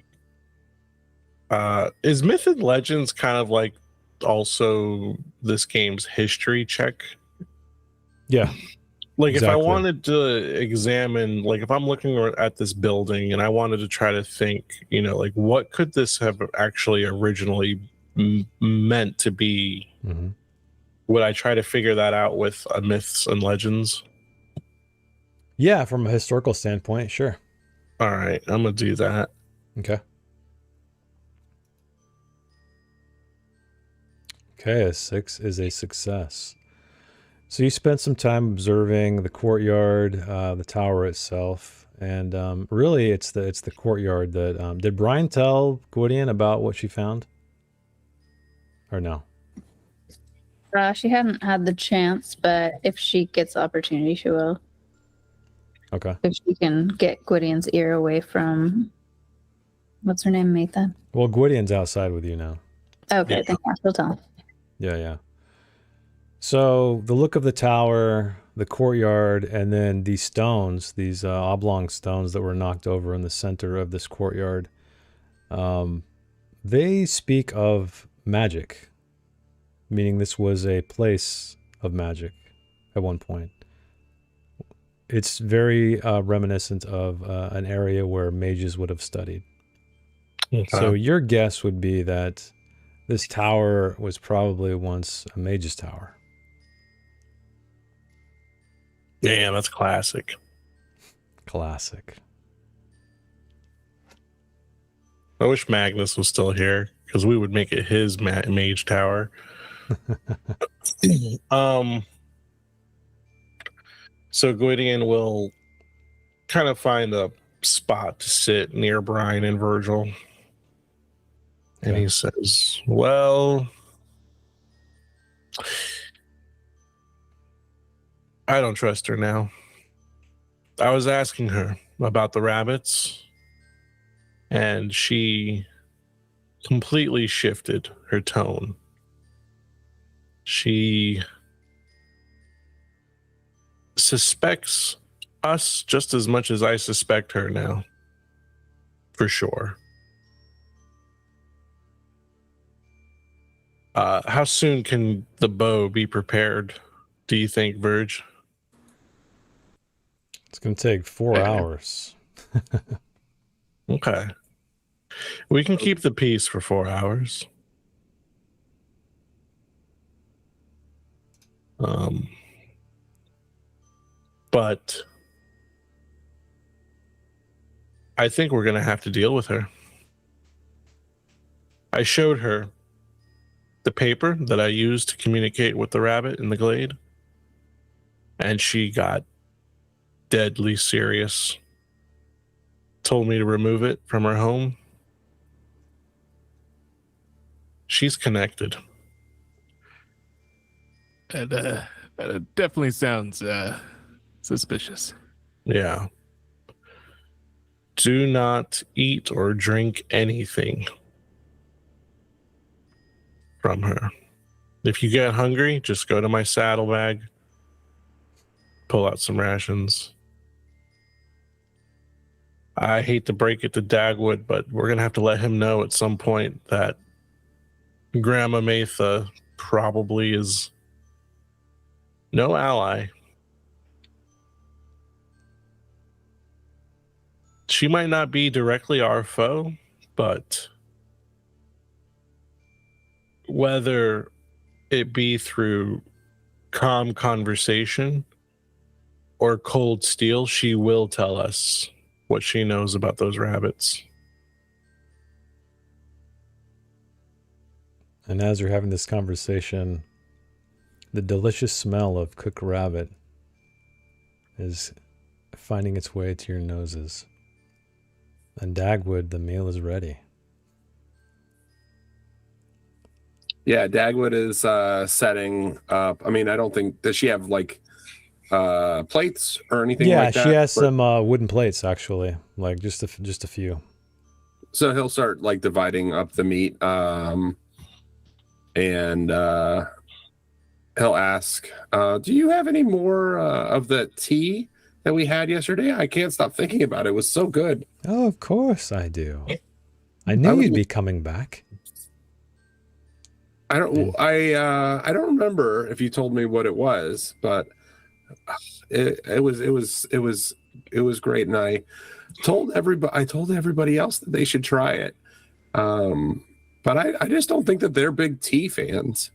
is Myth and Legends kind of like also this game's history check? Yeah. Like Exactly. if I wanted to examine, like if I'm looking at this building and I wanted to try to think, you know, like what could this have actually originally meant to be? Mm-hmm. Would I try to figure that out with Myths and Legends? Yeah, from a historical standpoint, sure. All right, I'm gonna do that. Okay. Okay, a 6 is a success. So you spent some time observing the courtyard, the tower itself, and really, it's the courtyard that. Did Brian tell Gwydion about what she found, or no? She hadn't had the chance, but if she gets the opportunity, she will. Okay. If she can get Gwydion's ear away from, what's her name, Matha? Well, Gwydion's outside with you now. Okay, Yeah. then yeah, she'll tell. Yeah. So the look of the tower, the courtyard, and then these stones, these oblong stones that were knocked over in the center of this courtyard, they speak of magic, meaning this was a place of magic at one point. It's very reminiscent of an area where mages would have studied. Okay. So your guess would be that this tower was probably once a mage's tower. Yeah, that's classic. Classic. I wish Magnus was still here because we would make it his mage tower. So Gwydion will kind of find a spot to sit near Brian and Virgil. And Okay. he says, well, I don't trust her now. I was asking her about the rabbits, and she completely shifted her tone. She suspects us just as much as I suspect her now. For sure. How soon can the bow be prepared, do you think, Verge? It's going to take 4 hours. Okay. We can keep the peace for 4 hours. But I think we're going to have to deal with her. I showed her the paper that I used to communicate with the rabbit in the glade, and she got deadly serious. Told me to remove it from her home. She's connected. That definitely sounds suspicious. Yeah. Do not eat or drink anything from her. If you get hungry, just go to my saddlebag, pull out some rations. I hate to break it to Dagwood, but we're going to have to let him know at some point that Grandma Matha probably is no ally. She might not be directly our foe, but whether it be through calm conversation or cold steel, she will tell us what she knows about those rabbits. And as you're having this conversation, the delicious smell of cooked rabbit is finding its way to your noses. And Dagwood, the meal is ready. Yeah, Dagwood is setting up. I mean, I don't think, does she have like plates or anything like that? Yeah, she has some wooden plates actually, like just a few. So he'll start like dividing up the meat, and he'll ask, "Do you have any more of the tea that we had yesterday? I can't stop thinking about it. It was so good." Oh, of course I do. I knew you'd be coming back. I don't remember if you told me what it was, but it was great, and I told everybody else that they should try it. But I just don't think that they're big tea fans.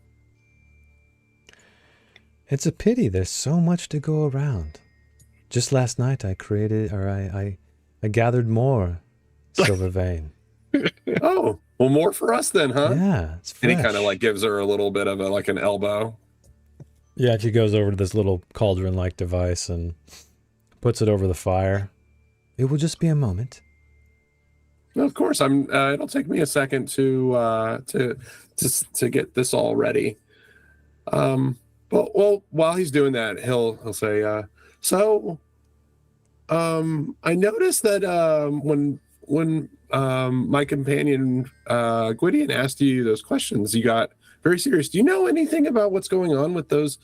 It's a pity. There's so much to go around. Just last night, I gathered more silver vein. Oh, well, more for us then, huh? Yeah, it's fresh. And he kind of like gives her a little bit of an elbow. Yeah, she goes over to this little cauldron-like device and puts it over the fire. It will just be a moment. Well, of course, it'll take me a second to get this all ready. But while he's doing that, he'll say, I noticed that when my companion Gwydion asked you those questions, you got very serious. Do you know anything about what's going on with those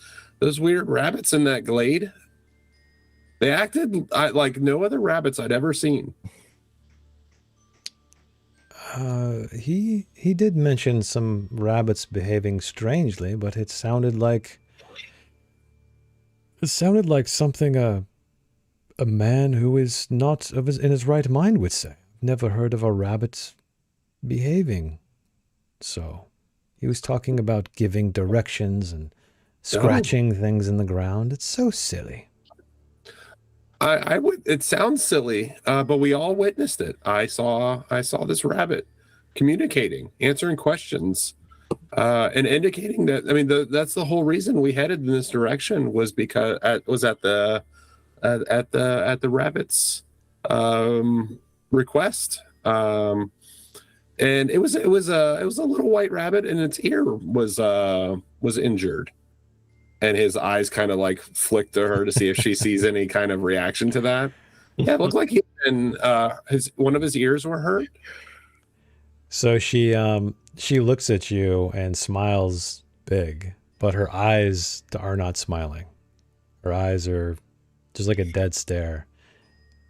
weird rabbits in that glade? They acted like no other rabbits I'd ever seen. He did mention some rabbits behaving strangely, but it sounded like something a man who is not in his right mind would say. Never heard of a rabbit behaving so. He was talking about giving directions and scratching things in the ground. It's so silly. It sounds silly, but we all witnessed it. I saw this rabbit communicating, answering questions, and indicating that. I mean, that's the whole reason we headed in this direction was because at the rabbit's request, and it was a little white rabbit, and its ear was injured. And his eyes kind of like flick to her to see if she sees any kind of reaction to that. Yeah, it looked like one of his ears were hurt. So she looks at you and smiles big, but her eyes are not smiling. Her eyes are just like a dead stare.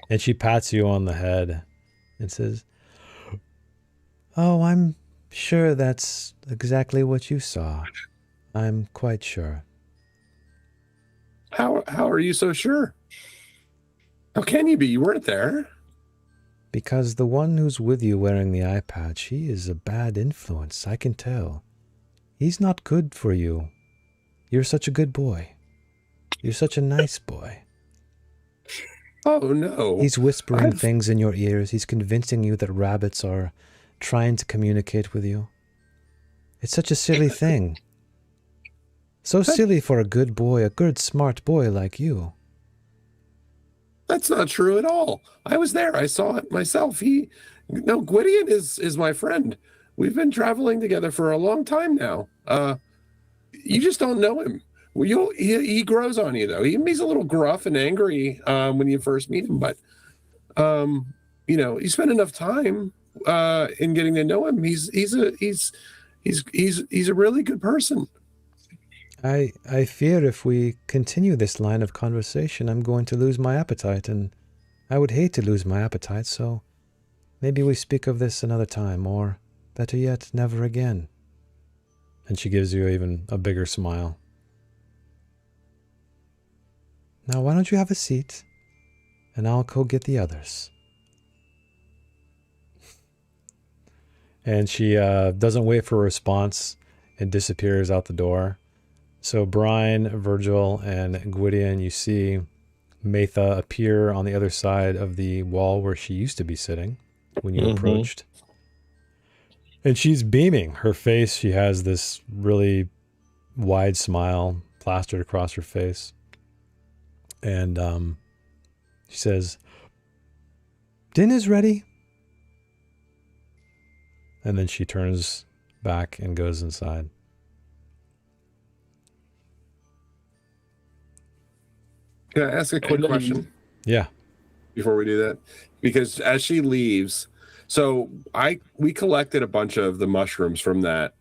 And she pats you on the head and says, "Oh, I'm sure that's exactly what you saw. I'm quite sure." How are you so sure? How can you be? You weren't there. Because the one who's with you wearing the eye patch, he is a bad influence, I can tell. He's not good for you. You're such a good boy. You're such a nice boy. Oh, no. He's whispering things in your ears. He's convincing you that rabbits are trying to communicate with you. It's such a silly thing. So silly for a good boy, a good, smart boy like you. That's not true at all. I was there. I saw it myself. Gwydion is my friend. We've been traveling together for a long time now. You just don't know him. He grows on you, though. He's a little gruff and angry when you first meet him, but you spend enough time in getting to know him. He's a really good person. I fear if we continue this line of conversation, I'm going to lose my appetite, and I would hate to lose my appetite, so maybe we speak of this another time, or better yet, never again. And she gives you even a bigger smile. Now, why don't you have a seat, and I'll go get the others. And she doesn't wait for a response and disappears out the door. So Brian, Virgil, and Gwydion, you see Matha appear on the other side of the wall where she used to be sitting when you approached. And she's beaming. Her face, she has this really wide smile plastered across her face. And she says, "Dinner's ready." And then she turns back and goes inside. Can I ask a quick question? Yeah. Before we do that, because as she leaves, so we collected a bunch of the mushrooms from that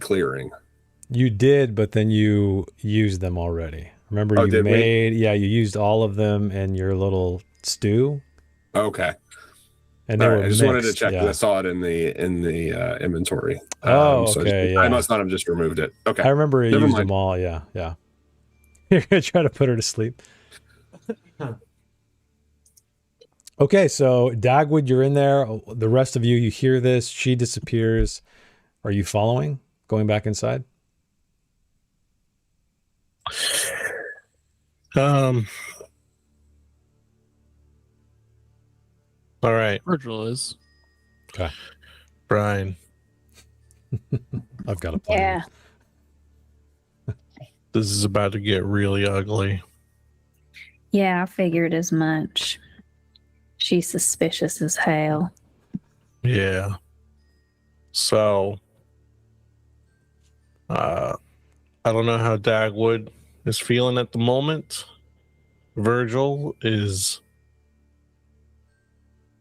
clearing. You did, but then you used them already. Remember, you used all of them in your little stew. Okay. And they were I just wanted to check. Yeah. I saw it in the inventory. Okay. I must not have just removed it. Okay. I remember you used them all. Yeah. Yeah. You're going to try to put her to sleep. Okay. So Dagwood, you're in there. The rest of you hear this. She disappears. Are you following? Going back inside? All right. Virgil is. Okay. Brian. I've got a plan. Yeah. This is about to get really ugly. Yeah, I figured as much. She's suspicious as hell. Yeah. So, I don't know how Dagwood is feeling at the moment. Virgil is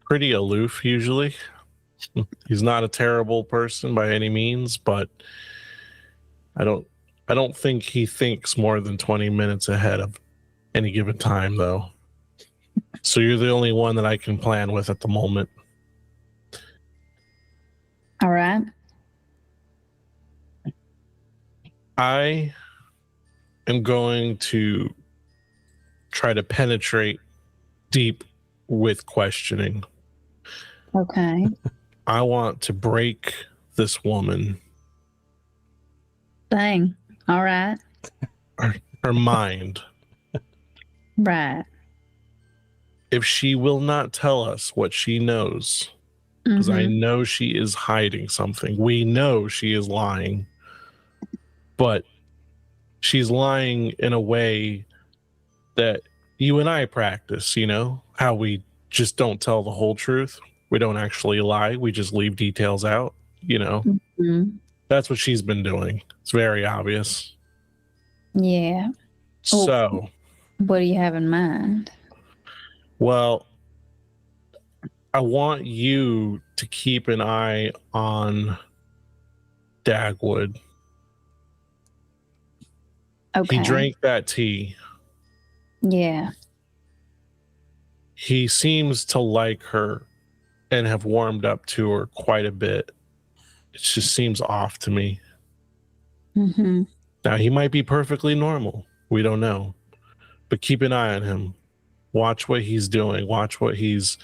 pretty aloof usually. He's not a terrible person by any means, but I don't think he thinks more than 20 minutes ahead of any given time, though. So you're the only one that I can plan with at the moment. All right. I am going to try to penetrate deep with questioning. Okay. I want to break this woman, Dang. All right. her mind. Right. If she will not tell us what she knows, because I know she is hiding something. We know she is lying, but she's lying in a way that you and I practice, you know, how we just don't tell the whole truth. We don't actually lie. We just leave details out, you know. That's what she's been doing. It's very obvious. Yeah. So, What do you have in mind? well, I want you to keep an eye on Dagwood. Okay. He drank that tea. Yeah. He seems to like her and have warmed up to her quite a bit. It just seems off to me. Now, he might be perfectly normal. We don't know. But keep an eye on him. Watch what he's doing. Watch what his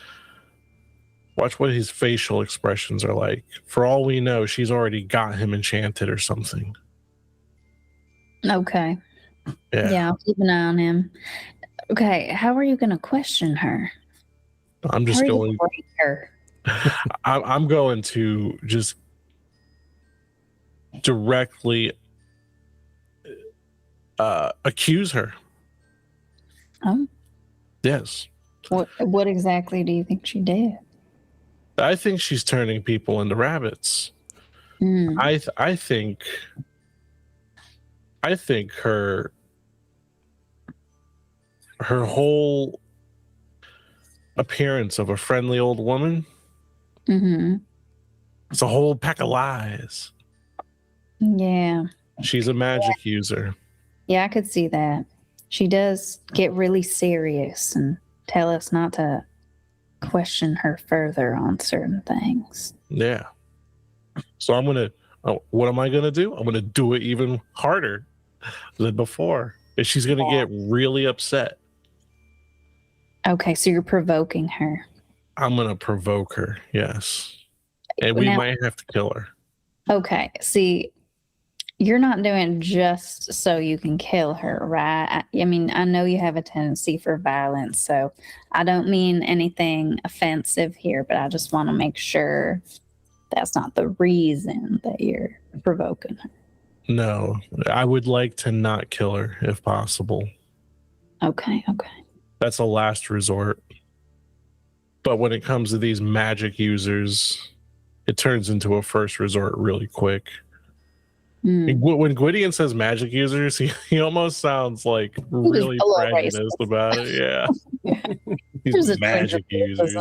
facial expressions are like. For all we know, she's already got him enchanted or something. Okay. Yeah. Yeah, I'll keep an eye on him. Okay, how are you going to question her? I'm just going. To break her? I'm going to just directly accuse her. Yes. What exactly do you think she did? I think she's turning people into rabbits. I think her whole appearance of a friendly old woman, it's a whole pack of lies. Yeah. She's a magic user. Yeah, I could see that. She does get really serious and tell us not to question her further on certain things. Yeah. So what am I going to do? I'm going to do it even harder than before. And she's going to get really upset. Okay, so you're provoking her. I'm going to provoke her, yes. And we might have to kill her. Okay, see, you're not doing it just so you can kill her, right? I mean, I know you have a tendency for violence, so I don't mean anything offensive here, but I just want to make sure that's not the reason that you're provoking her. No, I would like to not kill her if possible. Okay. That's a last resort. But when it comes to these magic users, it turns into a first resort really quick. When Gwydion says magic users, he almost sounds like really prejudiced about it. Yeah. These magic users.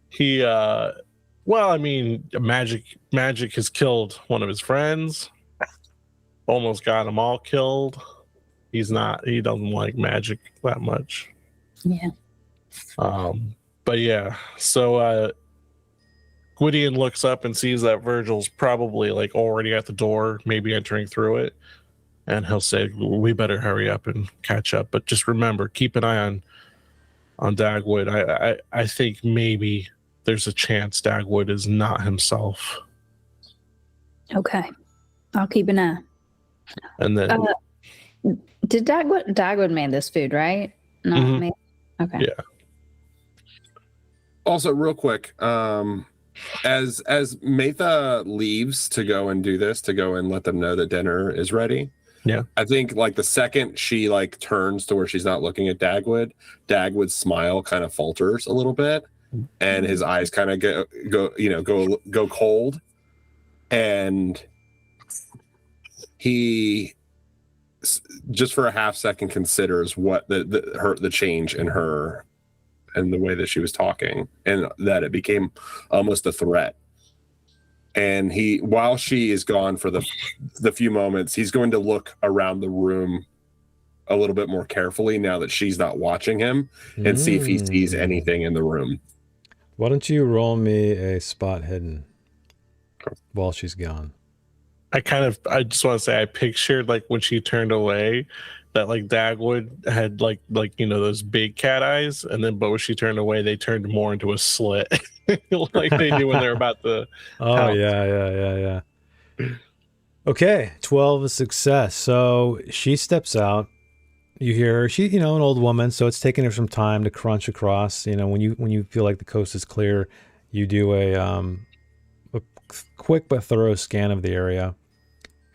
He well, I mean, magic has killed one of his friends. Almost got them all killed. He doesn't like magic that much. Yeah. But yeah, so Gwydion looks up and sees that Virgil's probably like already at the door, maybe entering through it, and he'll say, "We better hurry up and catch up. But just remember, keep an eye on Dagwood. I think maybe there's a chance Dagwood is not himself." Okay, I'll keep an eye. And then, did Dagwood made this food, right? Not me. Okay. Yeah. Also, real quick, as Matha leaves to go and do this, to go and let them know that dinner is ready. Yeah. I think like the second she like turns to where she's not looking at Dagwood's smile kind of falters a little bit, and his eyes kind of go cold, and he just for a half second considers what the change in her and the way that she was talking, and that it became almost a threat. And while she is gone for the few moments, he's going to look around the room a little bit more carefully now that she's not watching him, and see if he sees anything in the room. Why don't you roll me a spot hidden while she's gone? I just want to say I pictured like when she turned away that like Dagwood had like those big cat eyes, and then but when she turned away they turned more into a slit like they do when they're about to pounce. Yeah. Okay, 12 is success. So she steps out. You hear her. She, an old woman, so it's taking her some time to crunch across. When you feel like the coast is clear, you do a quick but thorough scan of the area,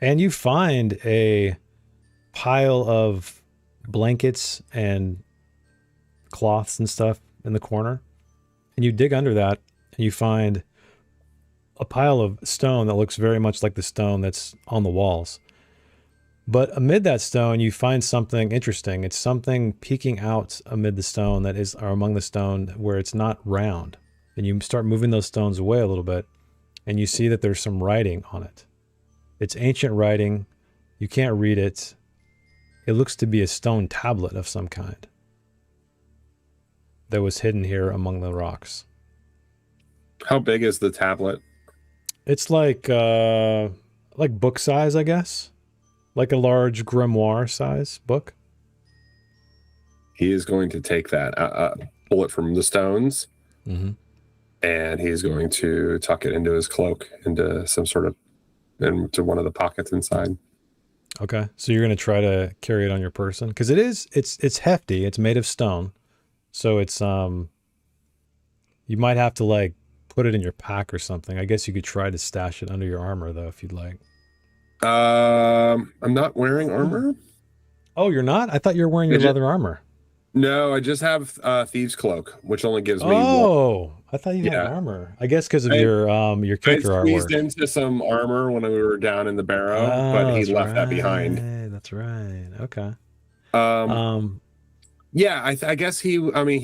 and you find a pile of blankets and cloths and stuff in the corner. And you dig under that and you find a pile of stone that looks very much like the stone that's on the walls. But amid that stone, you find something interesting. It's something peeking out amid the stone or among the stone where it's not round. And you start moving those stones away a little bit, and you see that there's some writing on it. It's ancient writing. You can't read it. It looks to be a stone tablet of some kind that was hidden here among the rocks. How big is the tablet? It's like book size, I guess. Like a large grimoire size book. He is going to take that, pull it from the stones, and he's going to tuck it into his cloak, into into one of the pockets inside. Okay, so you're going to try to carry it on your person, because it's hefty. It's made of stone, so it's you might have to like put it in your pack or something. I guess you could try to stash it under your armor though, if you'd like. I'm not wearing armor. Oh, you're not? I thought you were wearing your leather armor. No, I just have Thieves' Cloak, which only gives me one. I thought you had armor. I guess because of your character artwork. I squeezed into some armor when we were down in the barrow, but he left that behind. That's right. Okay. Yeah, I guess he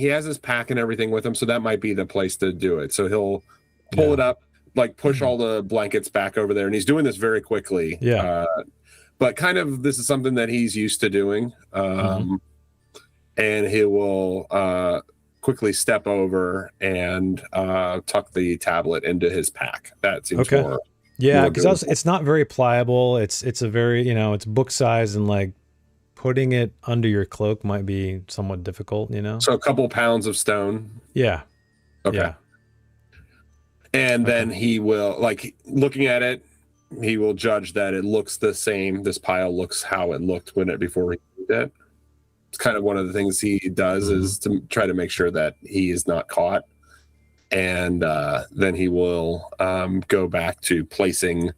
has his pack and everything with him, so that might be the place to do it. So he'll pull it up, like push all the blankets back over there, and he's doing this very quickly. Yeah. But kind of this is something that he's used to doing. And he will quickly step over and tuck the tablet into his pack. That seems more. Yeah, because it's not very pliable. It's a very, it's book size, and like putting it under your cloak might be somewhat difficult, So a couple pounds of stone. Yeah. Okay. Yeah. And then he will, like, looking at it, he will judge that it looks the same. This pile looks how it looked before he moved it. It's kind of one of the things he does is to try to make sure that he is not caught. And then he will go back to placing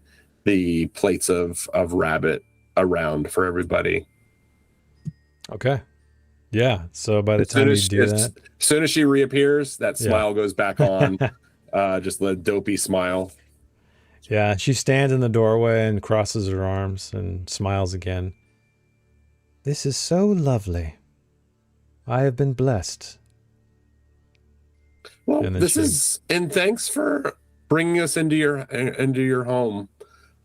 the plates of rabbit around for everybody. Okay. Yeah. So by the time you do that, as soon as she reappears, that smile goes back on. Just the dopey smile. Yeah, she stands in the doorway and crosses her arms and smiles again. This is so lovely. I have been blessed. Well, and thanks for bringing us into your home.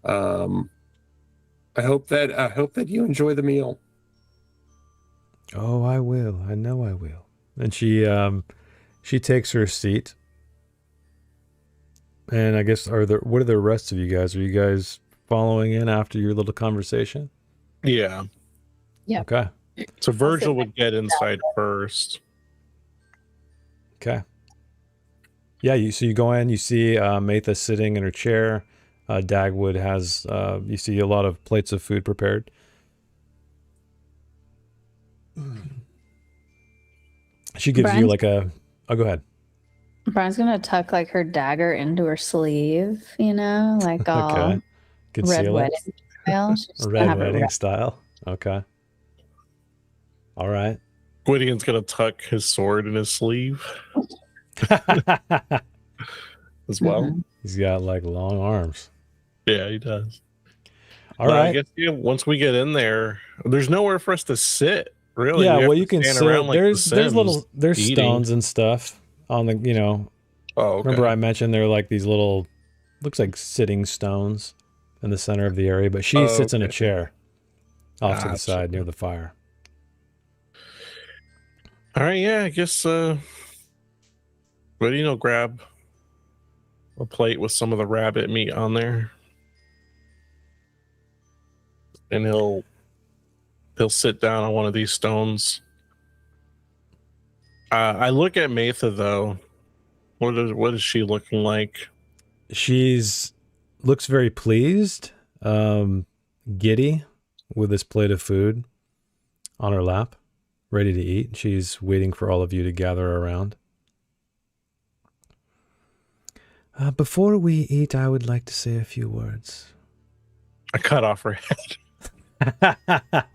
I hope that you enjoy the meal. Oh, I will. I know I will. And she takes her seat. And I guess what are the rest of you guys? Are you guys following in after your little conversation? Yeah. Yeah. Okay. So Virgil would get inside first. Okay. Yeah, you go in, you see Matha sitting in her chair. Dagwood has, you see a lot of plates of food prepared. She gives you like a, oh, go ahead. Brian's gonna tuck like her dagger into her sleeve, like all Okay. Conceal red it. wedding style. She's gonna Red have it wedding wrapped. style. Okay. All right. Gwydion's gonna tuck his sword in his sleeve as well. Mhm. He's got like long arms. Yeah, he does. All But right. I guess once we get in there, there's nowhere for us to sit. Really? Yeah, We have well, to you can stand sit. around like There's The Sims eating. stones and stuff on the, Oh, okay. remember I mentioned there are like these little, looks like sitting stones in the center of the area, but she sits in a okay. chair off to the Gotcha. side near the fire. All right, yeah, I guess Gwydion will grab a plate with some of the rabbit meat on there. And he'll sit down on one of these stones. I look at Matha though. What is she looking like? She's looks very pleased, giddy with this plate of food on her lap, ready to eat. She's waiting for all of you to gather around. Before we eat, I would like to say a few words. I cut off her head.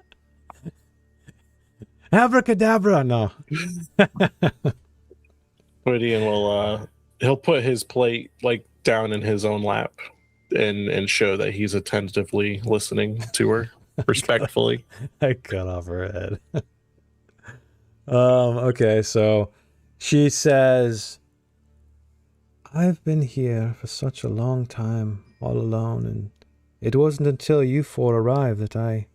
Abracadabra, no. Gwydion will he'll put his plate like down in his own lap and show that he's attentively listening to her respectfully. I cut off her head. Okay, so she says, I've been here for such a long time, all alone, and it wasn't until you four arrived that I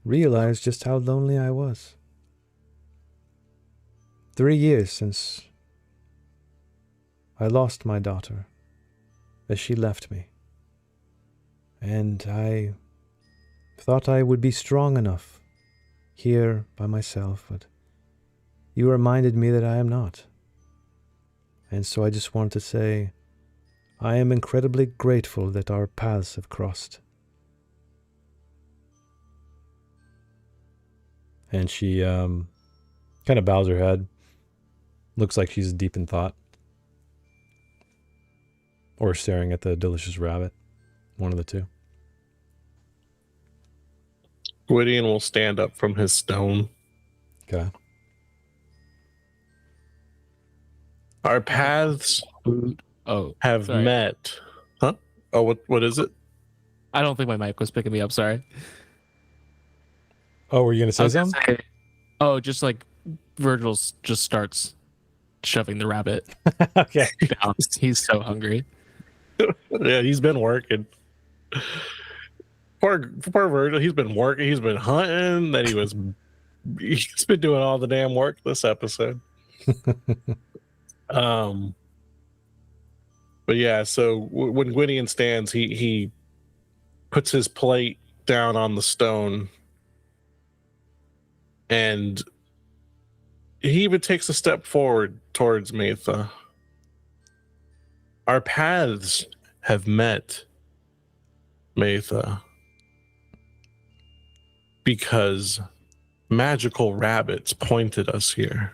realized just how lonely I was. 3 years since I lost my daughter, as she left me. And I thought I would be strong enough here by myself, but you reminded me that I am not. And so I just want to say, I am incredibly grateful that our paths have crossed. And she kind of bows her head. Looks like she's deep in thought. Or staring at the delicious rabbit. One of the two. Gwydion will stand up from his stone. Okay. Our paths have sorry. met. Huh? Oh, what is it? I don't think my mic was picking me up. Sorry. Oh, were you going to say I was gonna something? say- oh, just like Virgil just starts shoving the rabbit Okay. down. He's so hungry. Yeah, he's been working. Poor Virgil. He's been working. He's been hunting. He's been doing all the damn work this episode. But yeah, so when Gwydion stands, he puts his plate down on the stone, and he even takes a step forward towards Matha. Our paths have met. Matha, because magical rabbits pointed us here.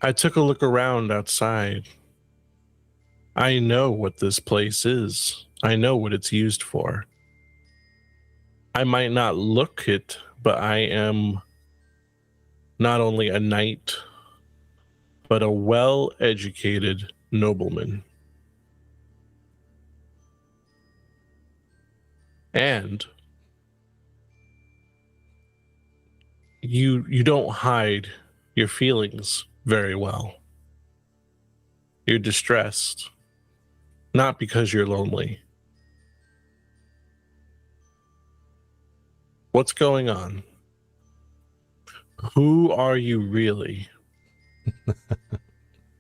I took a look around outside. I know what this place is. I know what it's used for. I might not look it, but I am not only a knight, but a well-educated nobleman. And you don't hide your feelings very well. You're distressed, not because you're lonely. What's going on? Who are you really?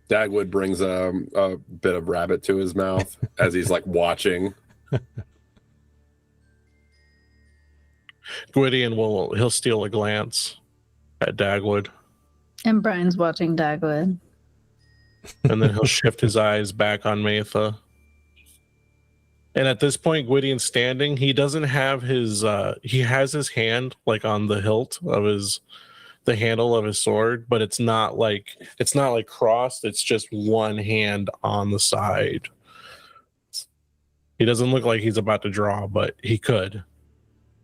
Dagwood brings a bit of rabbit to his mouth as he's like watching. Gwydion he'll steal a glance at Dagwood, And Brian's watching Dagwood. and then he'll shift his eyes back on Matha. And at this point, Gwydion's standing. He doesn't have his he has his hand like on the hilt of the handle of his sword, but it's not like crossed. It's just one hand on the side. He doesn't look like he's about to draw, but he could.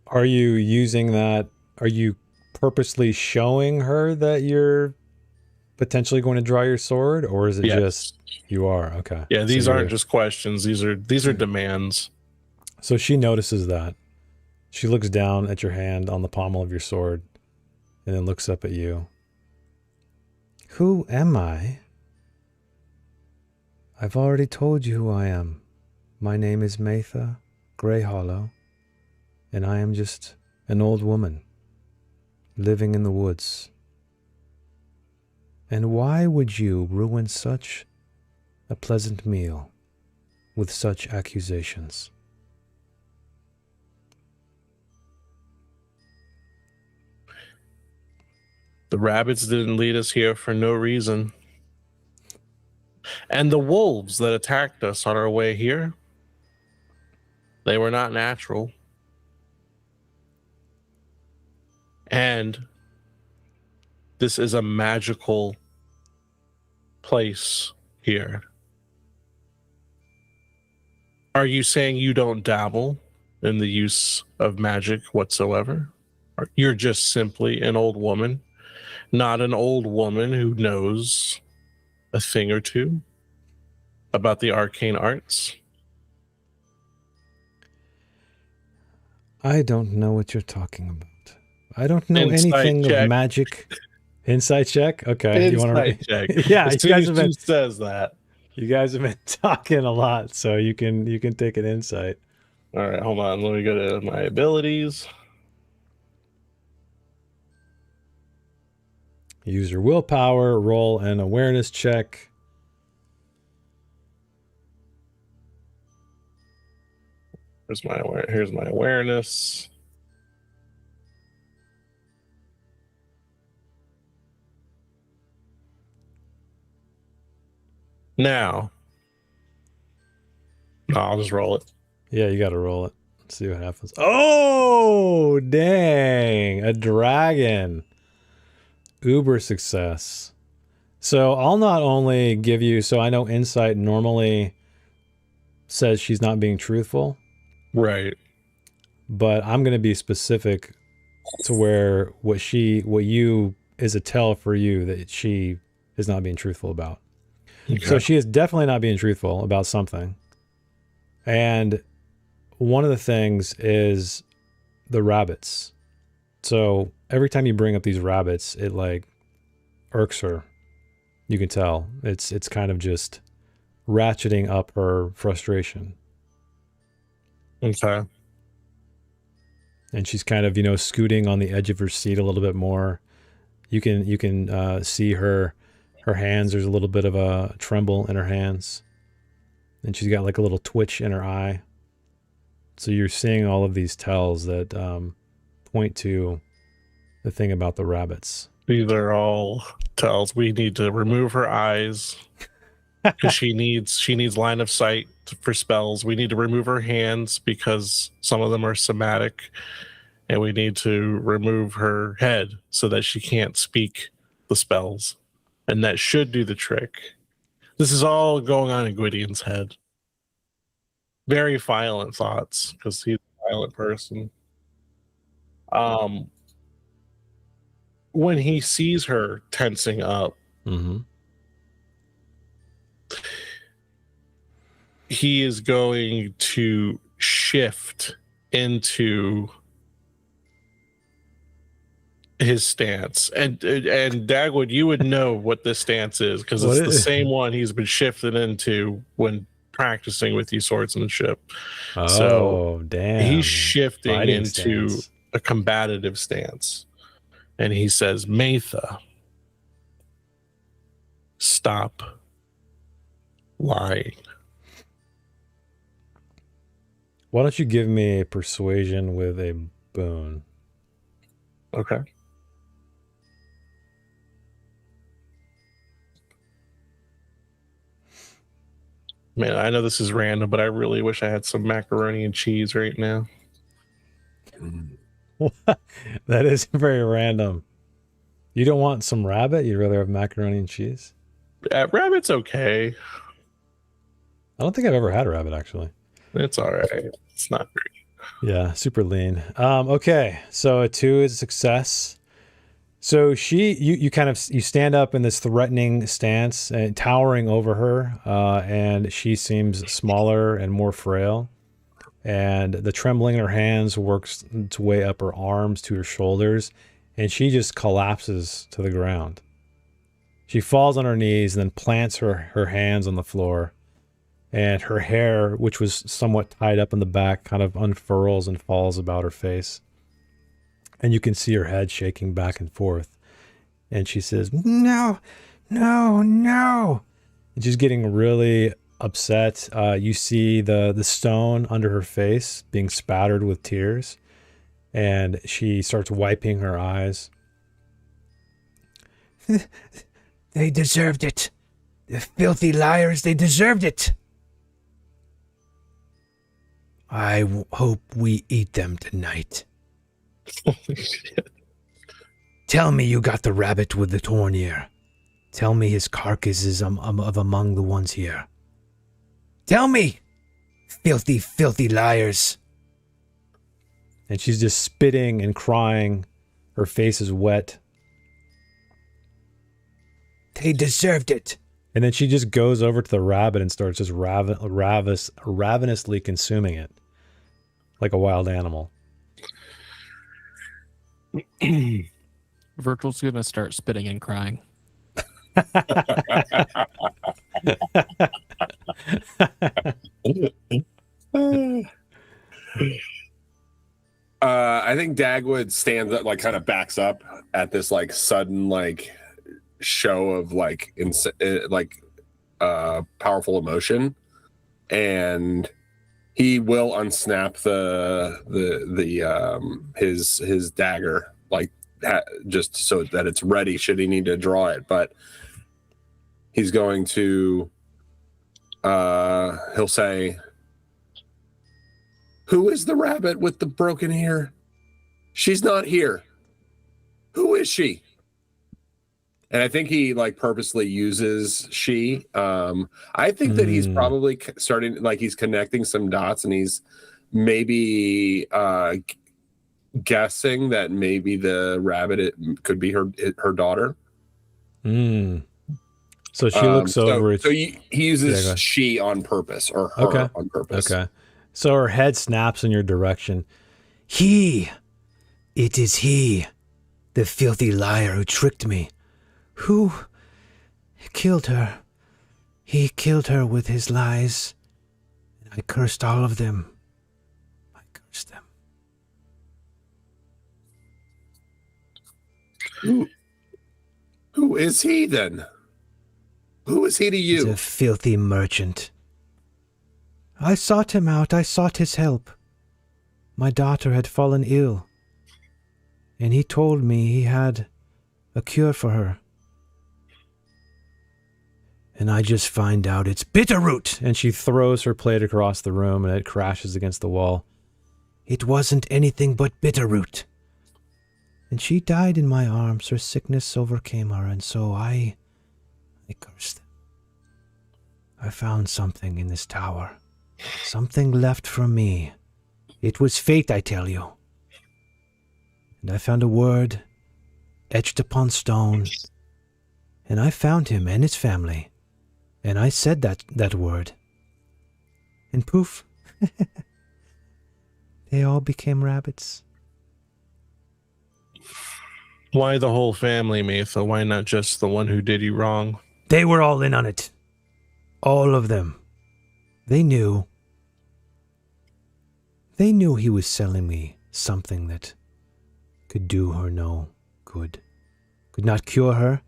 Are you using that? Are you purposely showing her that you're potentially going to draw your sword, or is it just you are? Okay. Yeah, these So aren't just questions. These are demands. So she notices that. She looks down at your hand on the pommel of your sword and then looks up at you. Who am I? I've already told you who I am. My name is Matha Greyhollow, and I am just an old woman living in the woods. And why would you ruin such a pleasant meal with such accusations? The rabbits didn't lead us here for no reason. And the wolves that attacked us on our way here, they were not natural. And this is a magical place here. Are you saying you don't dabble in the use of magic whatsoever? Or you're just simply an old woman, not an old woman who knows a thing or two about the arcane arts? I don't know what you're talking about. I don't know Insight anything check. of magic. Insight check? Okay. Insight check. Yeah, As you guys soon have as been he says that. you guys have been talking a lot, so you can take an insight. All right, hold on. Let me go to my abilities. Use your willpower, roll an awareness check. Here's my awareness. Now, no, I'll just roll it. Yeah, you got to roll it. Let's see what happens. Oh, dang. A dragon. Uber success. So I'll not only give you, so I know insight normally says she's not being truthful, Right. but I'm going to be specific to where what you is a tell for you that she is not being truthful about. Okay. So she is definitely not being truthful about something. And one of the things is the rabbits. So every time you bring up these rabbits, it like irks her. You can tell. It's kind of just ratcheting up her frustration. Okay. And she's kind of, scooting on the edge of her seat a little bit more. You can see her hands. There's a little bit of a tremble in her hands. And she's got like a little twitch in her eye. So you're seeing all of these tells that point to the thing about the rabbits. These are all tells. We need to remove her eyes because she needs line of sight for spells. We need to remove her hands because some of them are somatic, and we need to remove her head so that she can't speak the spells, and that should do the trick. This is all going on in Gwydion's head. Very violent thoughts because he's a violent person. When he sees her tensing up, he is going to shift into his stance. And Dagwood, you would know what this stance is because it's the same one he's been shifted into when practicing with you swordsmanship. Oh, so damn. He's shifting Fighting into stance. a combative stance. And he says, Matha, stop lying. Why don't you give me a persuasion with a boon? Okay. Man, I know this is random, but I really wish I had some macaroni and cheese right now. That is very random. You don't want some rabbit? You'd rather have macaroni and cheese? Rabbit's okay. I don't think I've ever had a rabbit, actually. It's all right. It's not great. Yeah, super lean. Okay, so a 2 is a success. So you kind of stand up in this threatening stance and towering over her, and she seems smaller and more frail. And the trembling in her hands works its way up her arms to her shoulders, and she just collapses to the ground. She falls on her knees and then plants her hands on the floor, and her hair, which was somewhat tied up in the back, kind of unfurls and falls about her face. And you can see her head shaking back and forth. And she says, no, no, no. And she's getting really upset. You see the stone under her face being spattered with tears. And she starts wiping her eyes. They deserved it. The filthy liars, they deserved it. I hope we eat them tonight. Tell me you got the rabbit with the torn ear. Tell me his carcass is of among the ones here. Tell me, filthy, filthy liars. And she's just spitting and crying. Her face is wet. They deserved it. And then she just goes over to the rabbit and starts just ravenously consuming it. Like a wild animal. Virtual's gonna start spitting and crying. I think Dagwood stands up, like kind of backs up at this like sudden like show of like powerful emotion, and he will unsnap his dagger, like just so that it's ready should he need to draw it. But he's going to he'll say, "Who is the rabbit with the broken ear? She's not here. Who is she?" And I think he like purposely uses she. I think that he's probably starting, like he's connecting some dots, and he's maybe guessing that maybe the rabbit could be her daughter. So she looks over. So he uses she on purpose, or her on purpose. Okay. So her head snaps in your direction. It is he, the filthy liar who tricked me. Who killed her? He killed her with his lies. I cursed all of them. I cursed them. Who is he then? Who is he to you? He's a filthy merchant. I sought him out. I sought his help. My daughter had fallen ill, and he told me he had a cure for her. And I just find out it's bitterroot. And she throws her plate across the room and it crashes against the wall. It wasn't anything but bitterroot. And she died in my arms. Her sickness overcame her, and so I cursed. I found something in this tower. Something left from me. It was fate, I tell you. And I found a word etched upon stone. And I found him and his family. And I said that word. And poof. They all became rabbits. Why the whole family, Matha? Why not just the one who did you wrong? They were all in on it. All of them. They knew. They knew he was selling me something that could do her no good. Could not cure her.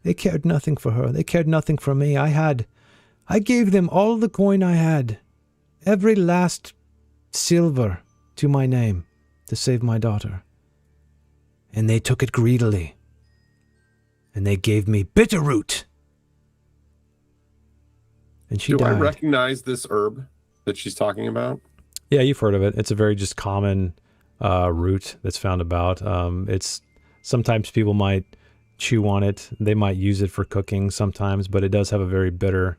They cared nothing for her. They cared nothing for me. I gave them all the coin I had. Every last silver to my name to save my daughter. And they took it greedily. And they gave me bitterroot. And she died. Do I recognize this herb that she's talking about? Yeah, you've heard of it. It's a very just common root that's found about. It's sometimes people might chew on it. They might use it for cooking sometimes, but it does have a very bitter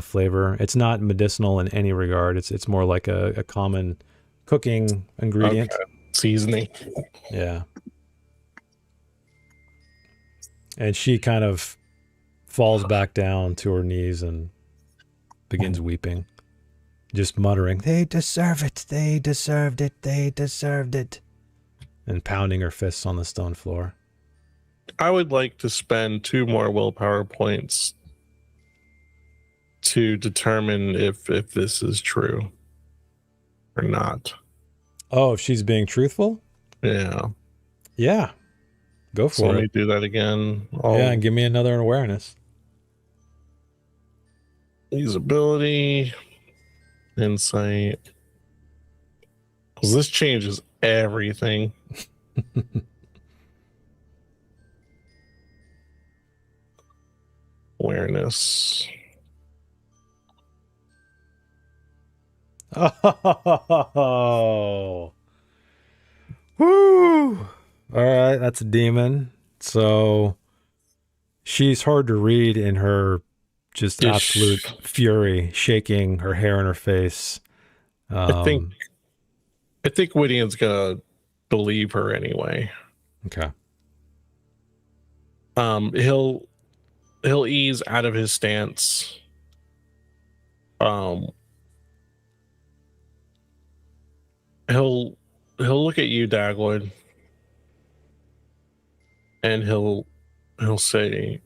flavor. It's not medicinal in any regard. It's more like a common cooking ingredient. Okay. Seasoning. Yeah. And she kind of falls back down to her knees and begins weeping, just muttering, "They deserve it. They deserved it. They deserved it," and pounding her fists on the stone floor. I would like to spend 2 more willpower points to determine if this is true or not. Oh, if she's being truthful? Yeah. Yeah. Go So for let it. me do that again. Yeah, and give me another awareness. Usability, insight. Because this changes everything. Awareness. Oh. Woo. All right, that's a demon. So she's hard to read in her just absolute fury, shaking her hair in her face. I think Whittian's gonna believe her anyway. Okay. He'll ease out of his stance. He'll look at you, Dagwood, and he'll say,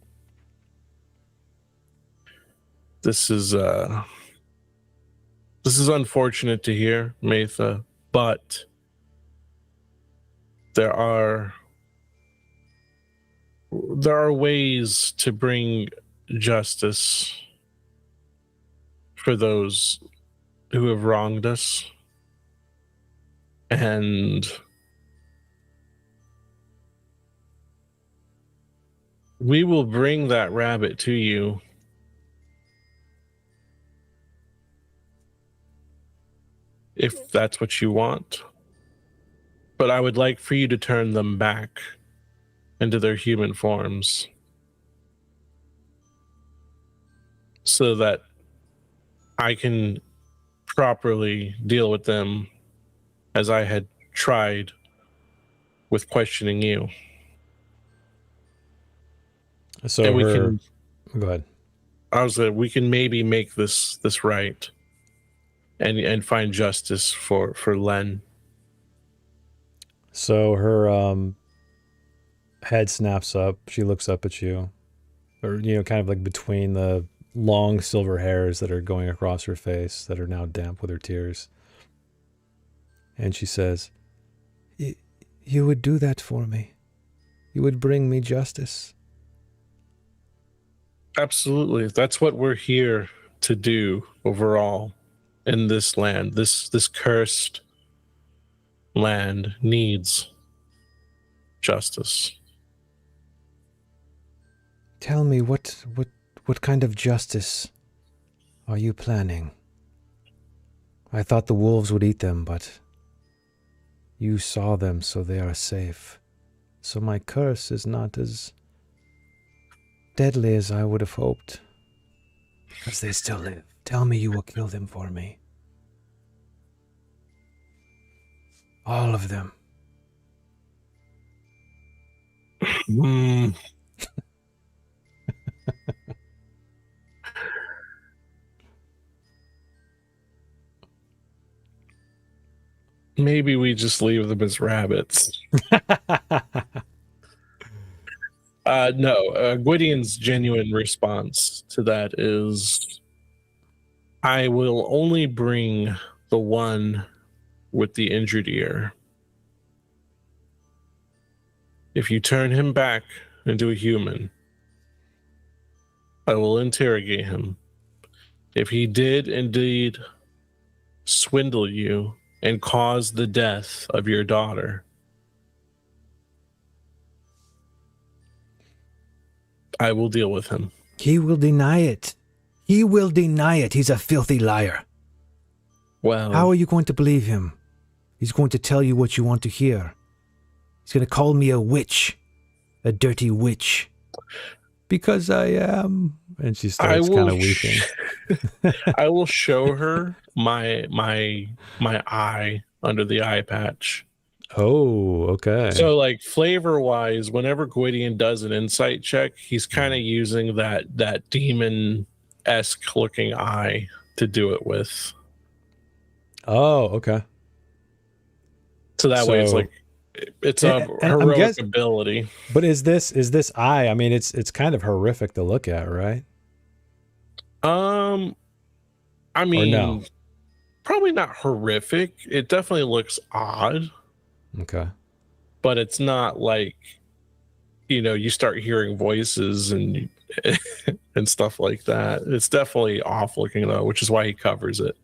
This is unfortunate to hear, Matha, but there are ways to bring justice for those who have wronged us. And we will bring that rabbit to you if that's what you want. But I would like for you to turn them back into their human forms so that I can properly deal with them as I had tried with questioning you. So and we can go ahead. We can maybe make this right and find justice for Len. So her head snaps up. She looks up at you, or kind of like between the long silver hairs that are going across her face that are now damp with her tears. And she says, "You would do that for me. You would bring me justice." Absolutely. That's what we're here to do overall in this land. This cursed land needs justice. Tell me, what kind of justice are you planning? I thought the wolves would eat them, but you saw them, so they are safe. So my curse is not as deadly as I would have hoped. Because they still live. Tell me you will kill them for me. All of them. Maybe we just leave them as rabbits. No, Gwydion's genuine response to that is, I will only bring the one with the injured ear. If you turn him back into a human, I will interrogate him. If he did indeed swindle you and cause the death of your daughter, I will deal with him. He will deny it. He will deny it. He's a filthy liar. Well, How are you going to believe him? He's going to tell you what you want to hear. He's going to call me a witch. A dirty witch. Because I am. And she starts kind of weeping. I will show her my eye under the eye patch. Oh, okay. So, like, flavor wise, whenever Gwydion does an insight check, he's kind of using that demon-esque looking eye to do it with. Oh, okay. So that way, it's like it's a and heroic ability. But is this eye? I mean, it's kind of horrific to look at, right? I mean, no? Probably not horrific. It definitely looks odd. Okay. But it's not like, you start hearing voices and and stuff like that. It's definitely off looking though, which is why he covers it.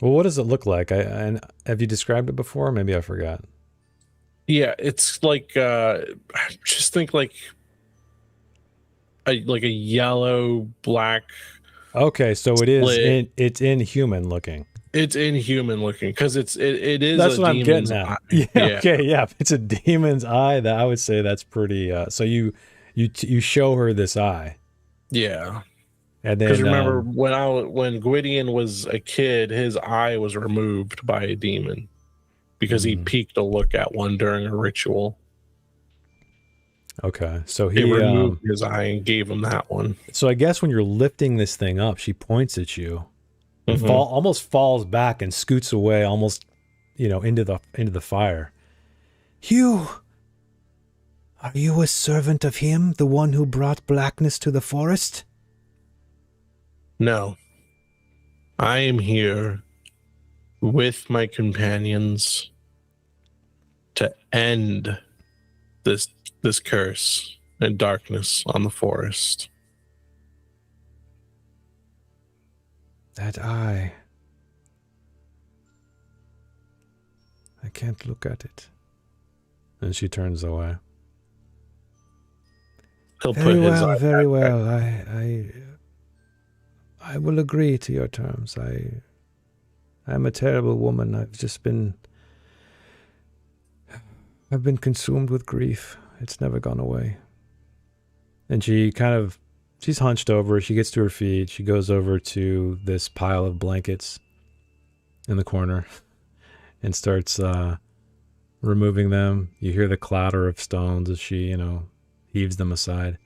Well, what does it look like? And have you described it before? Maybe I forgot. Yeah, it's like just think like a yellow black. Okay, so it is it's inhuman looking. It's inhuman looking because it is. That's a what I'm getting demon's at. eye. Yeah. Okay. Yeah. If it's a demon's eye, that I would say that's pretty. So you show her this eye. Yeah. And then because remember when Gwydion was a kid, his eye was removed by a demon because he peeked a look at one during a ritual. Okay, so he removed his eye and gave him that one. So I guess when you're lifting this thing up, she points at you. And almost falls back and scoots away, almost, into the fire. Are you a servant of him, the one who brought blackness to the forest? No, I am here with my companions to end this curse and darkness on the forest. That eye. I can't look at it. And she turns away. He'll put his eye very back. well. I will agree to your terms. I'm a terrible woman. I've been consumed with grief. It's never gone away. And she's hunched over. She gets to her feet. She goes over to this pile of blankets in the corner and starts removing them. You hear the clatter of stones as she, heaves them aside.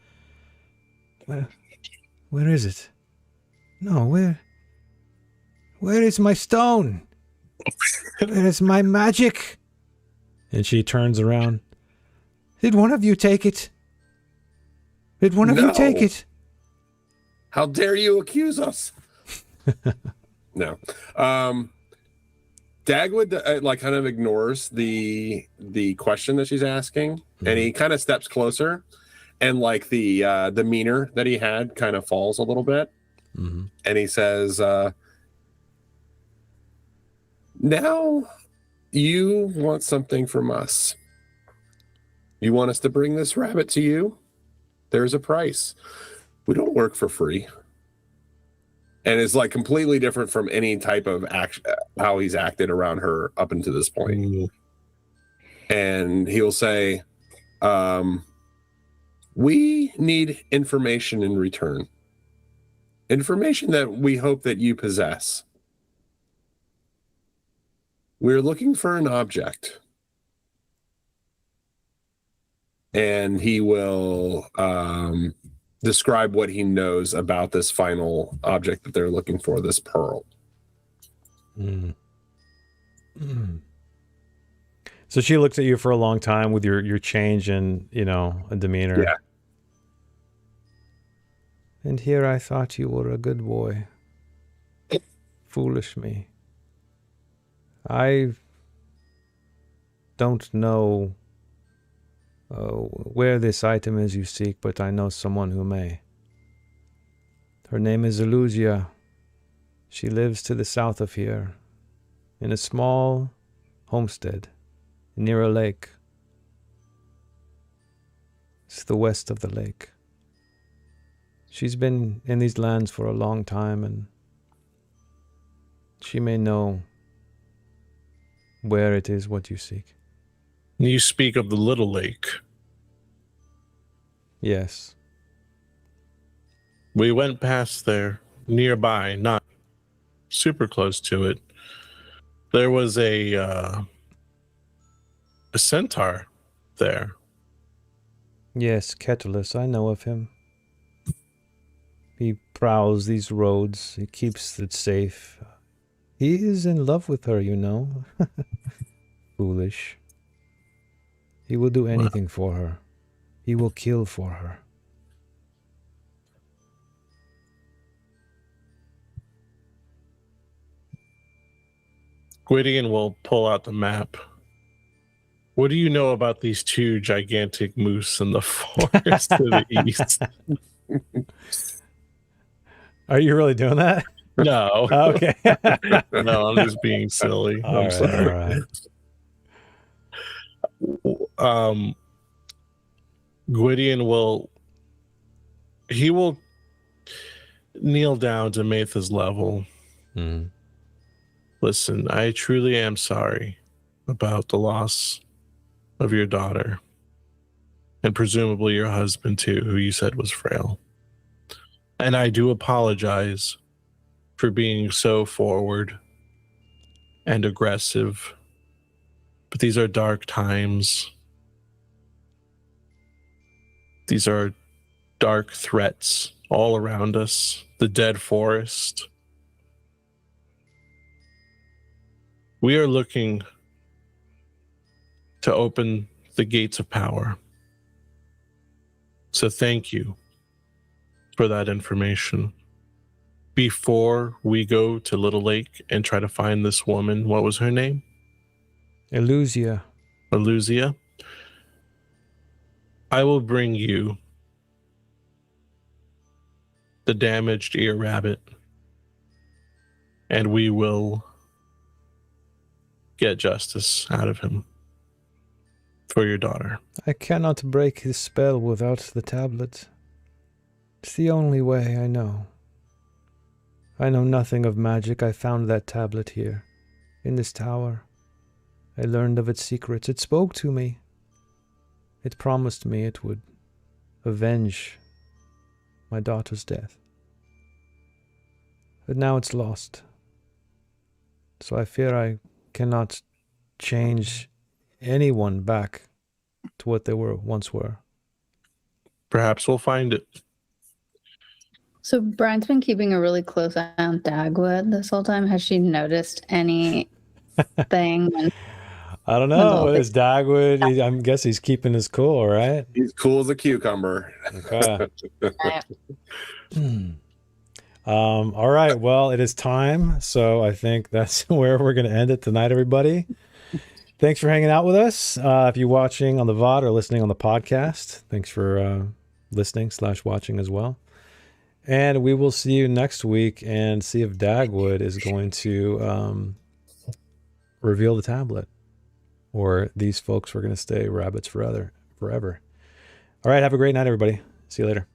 Where is it? No, where is my stone? Where is my magic? And she turns around. Did one of you take it? Did one of you take it? How dare you accuse us? No. Dagwood kind of ignores the question that she's asking, and he kind of steps closer, and the demeanor that he had kind of falls a little bit, and he says, "Now you want something from us. You want us to bring this rabbit to you? There's a price. we don't work for free. And it's like completely different from any type of action, how he's acted around her up until this point. Mm. And he'll say, we need information in return. Information that we hope that you possess. We're looking for an object. And he will describe what he knows about this final object that they're looking for, this pearl. Mm. Mm. So she looks at you for a long time with your change in, a demeanor. Yeah. And here I thought you were a good boy. Foolish me. I don't know where this item is you seek, but I know someone who may. Her name is Illusia. She lives to the south of here, in a small homestead near a lake. It's the west of the lake. She's been in these lands for a long time, and she may know where it is what you seek. You speak of the little lake. Yes. We went past there, nearby, not super close to it. There was a centaur there. Yes, Ketulus, I know of him. He prowls these roads. He keeps it safe. He is in love with her, Foolish. He will do anything for her. He will kill for her. Gwydion will pull out the map. What do you know about these two gigantic moose in the forest to the east? Are you really doing that? No. Okay. No, I'm just being silly. I'm sorry. All right. Gwydion will kneel down to Maitha's level. Mm. Listen, I truly am sorry about the loss of your daughter, and presumably your husband too, who you said was frail. And I do apologize for being so forward and aggressive, but these are dark times. These are dark threats all around us. The dead forest. We are looking to open the gates of power. So thank you for that information. Before we go to Little Lake and try to find this woman, what was her name? Illusia. Illusia. I will bring you the damaged ear rabbit, and we will get justice out of him for your daughter. I cannot break his spell without the tablet. It's the only way I know. I know nothing of magic. I found that tablet here, in this tower. I learned of its secrets. It spoke to me. It promised me it would avenge my daughter's death. But now it's lost. So I fear I cannot change anyone back to what they once were. Perhaps we'll find it. So Brian's been keeping a really close eye on Dagwood this whole time. Has she noticed anything? I don't know. Is Dagwood? I guess he's keeping his cool, right? He's cool as a cucumber. Okay. All right. Well, it is time. So I think that's where we're going to end it tonight, everybody. Thanks for hanging out with us. If you're watching on the VOD or listening on the podcast, thanks for listening/watching as well. And we will see you next week and see if Dagwood is going to reveal the tablet, or these folks were going to stay rabbits forever. All right. Have a great night, everybody. See you later.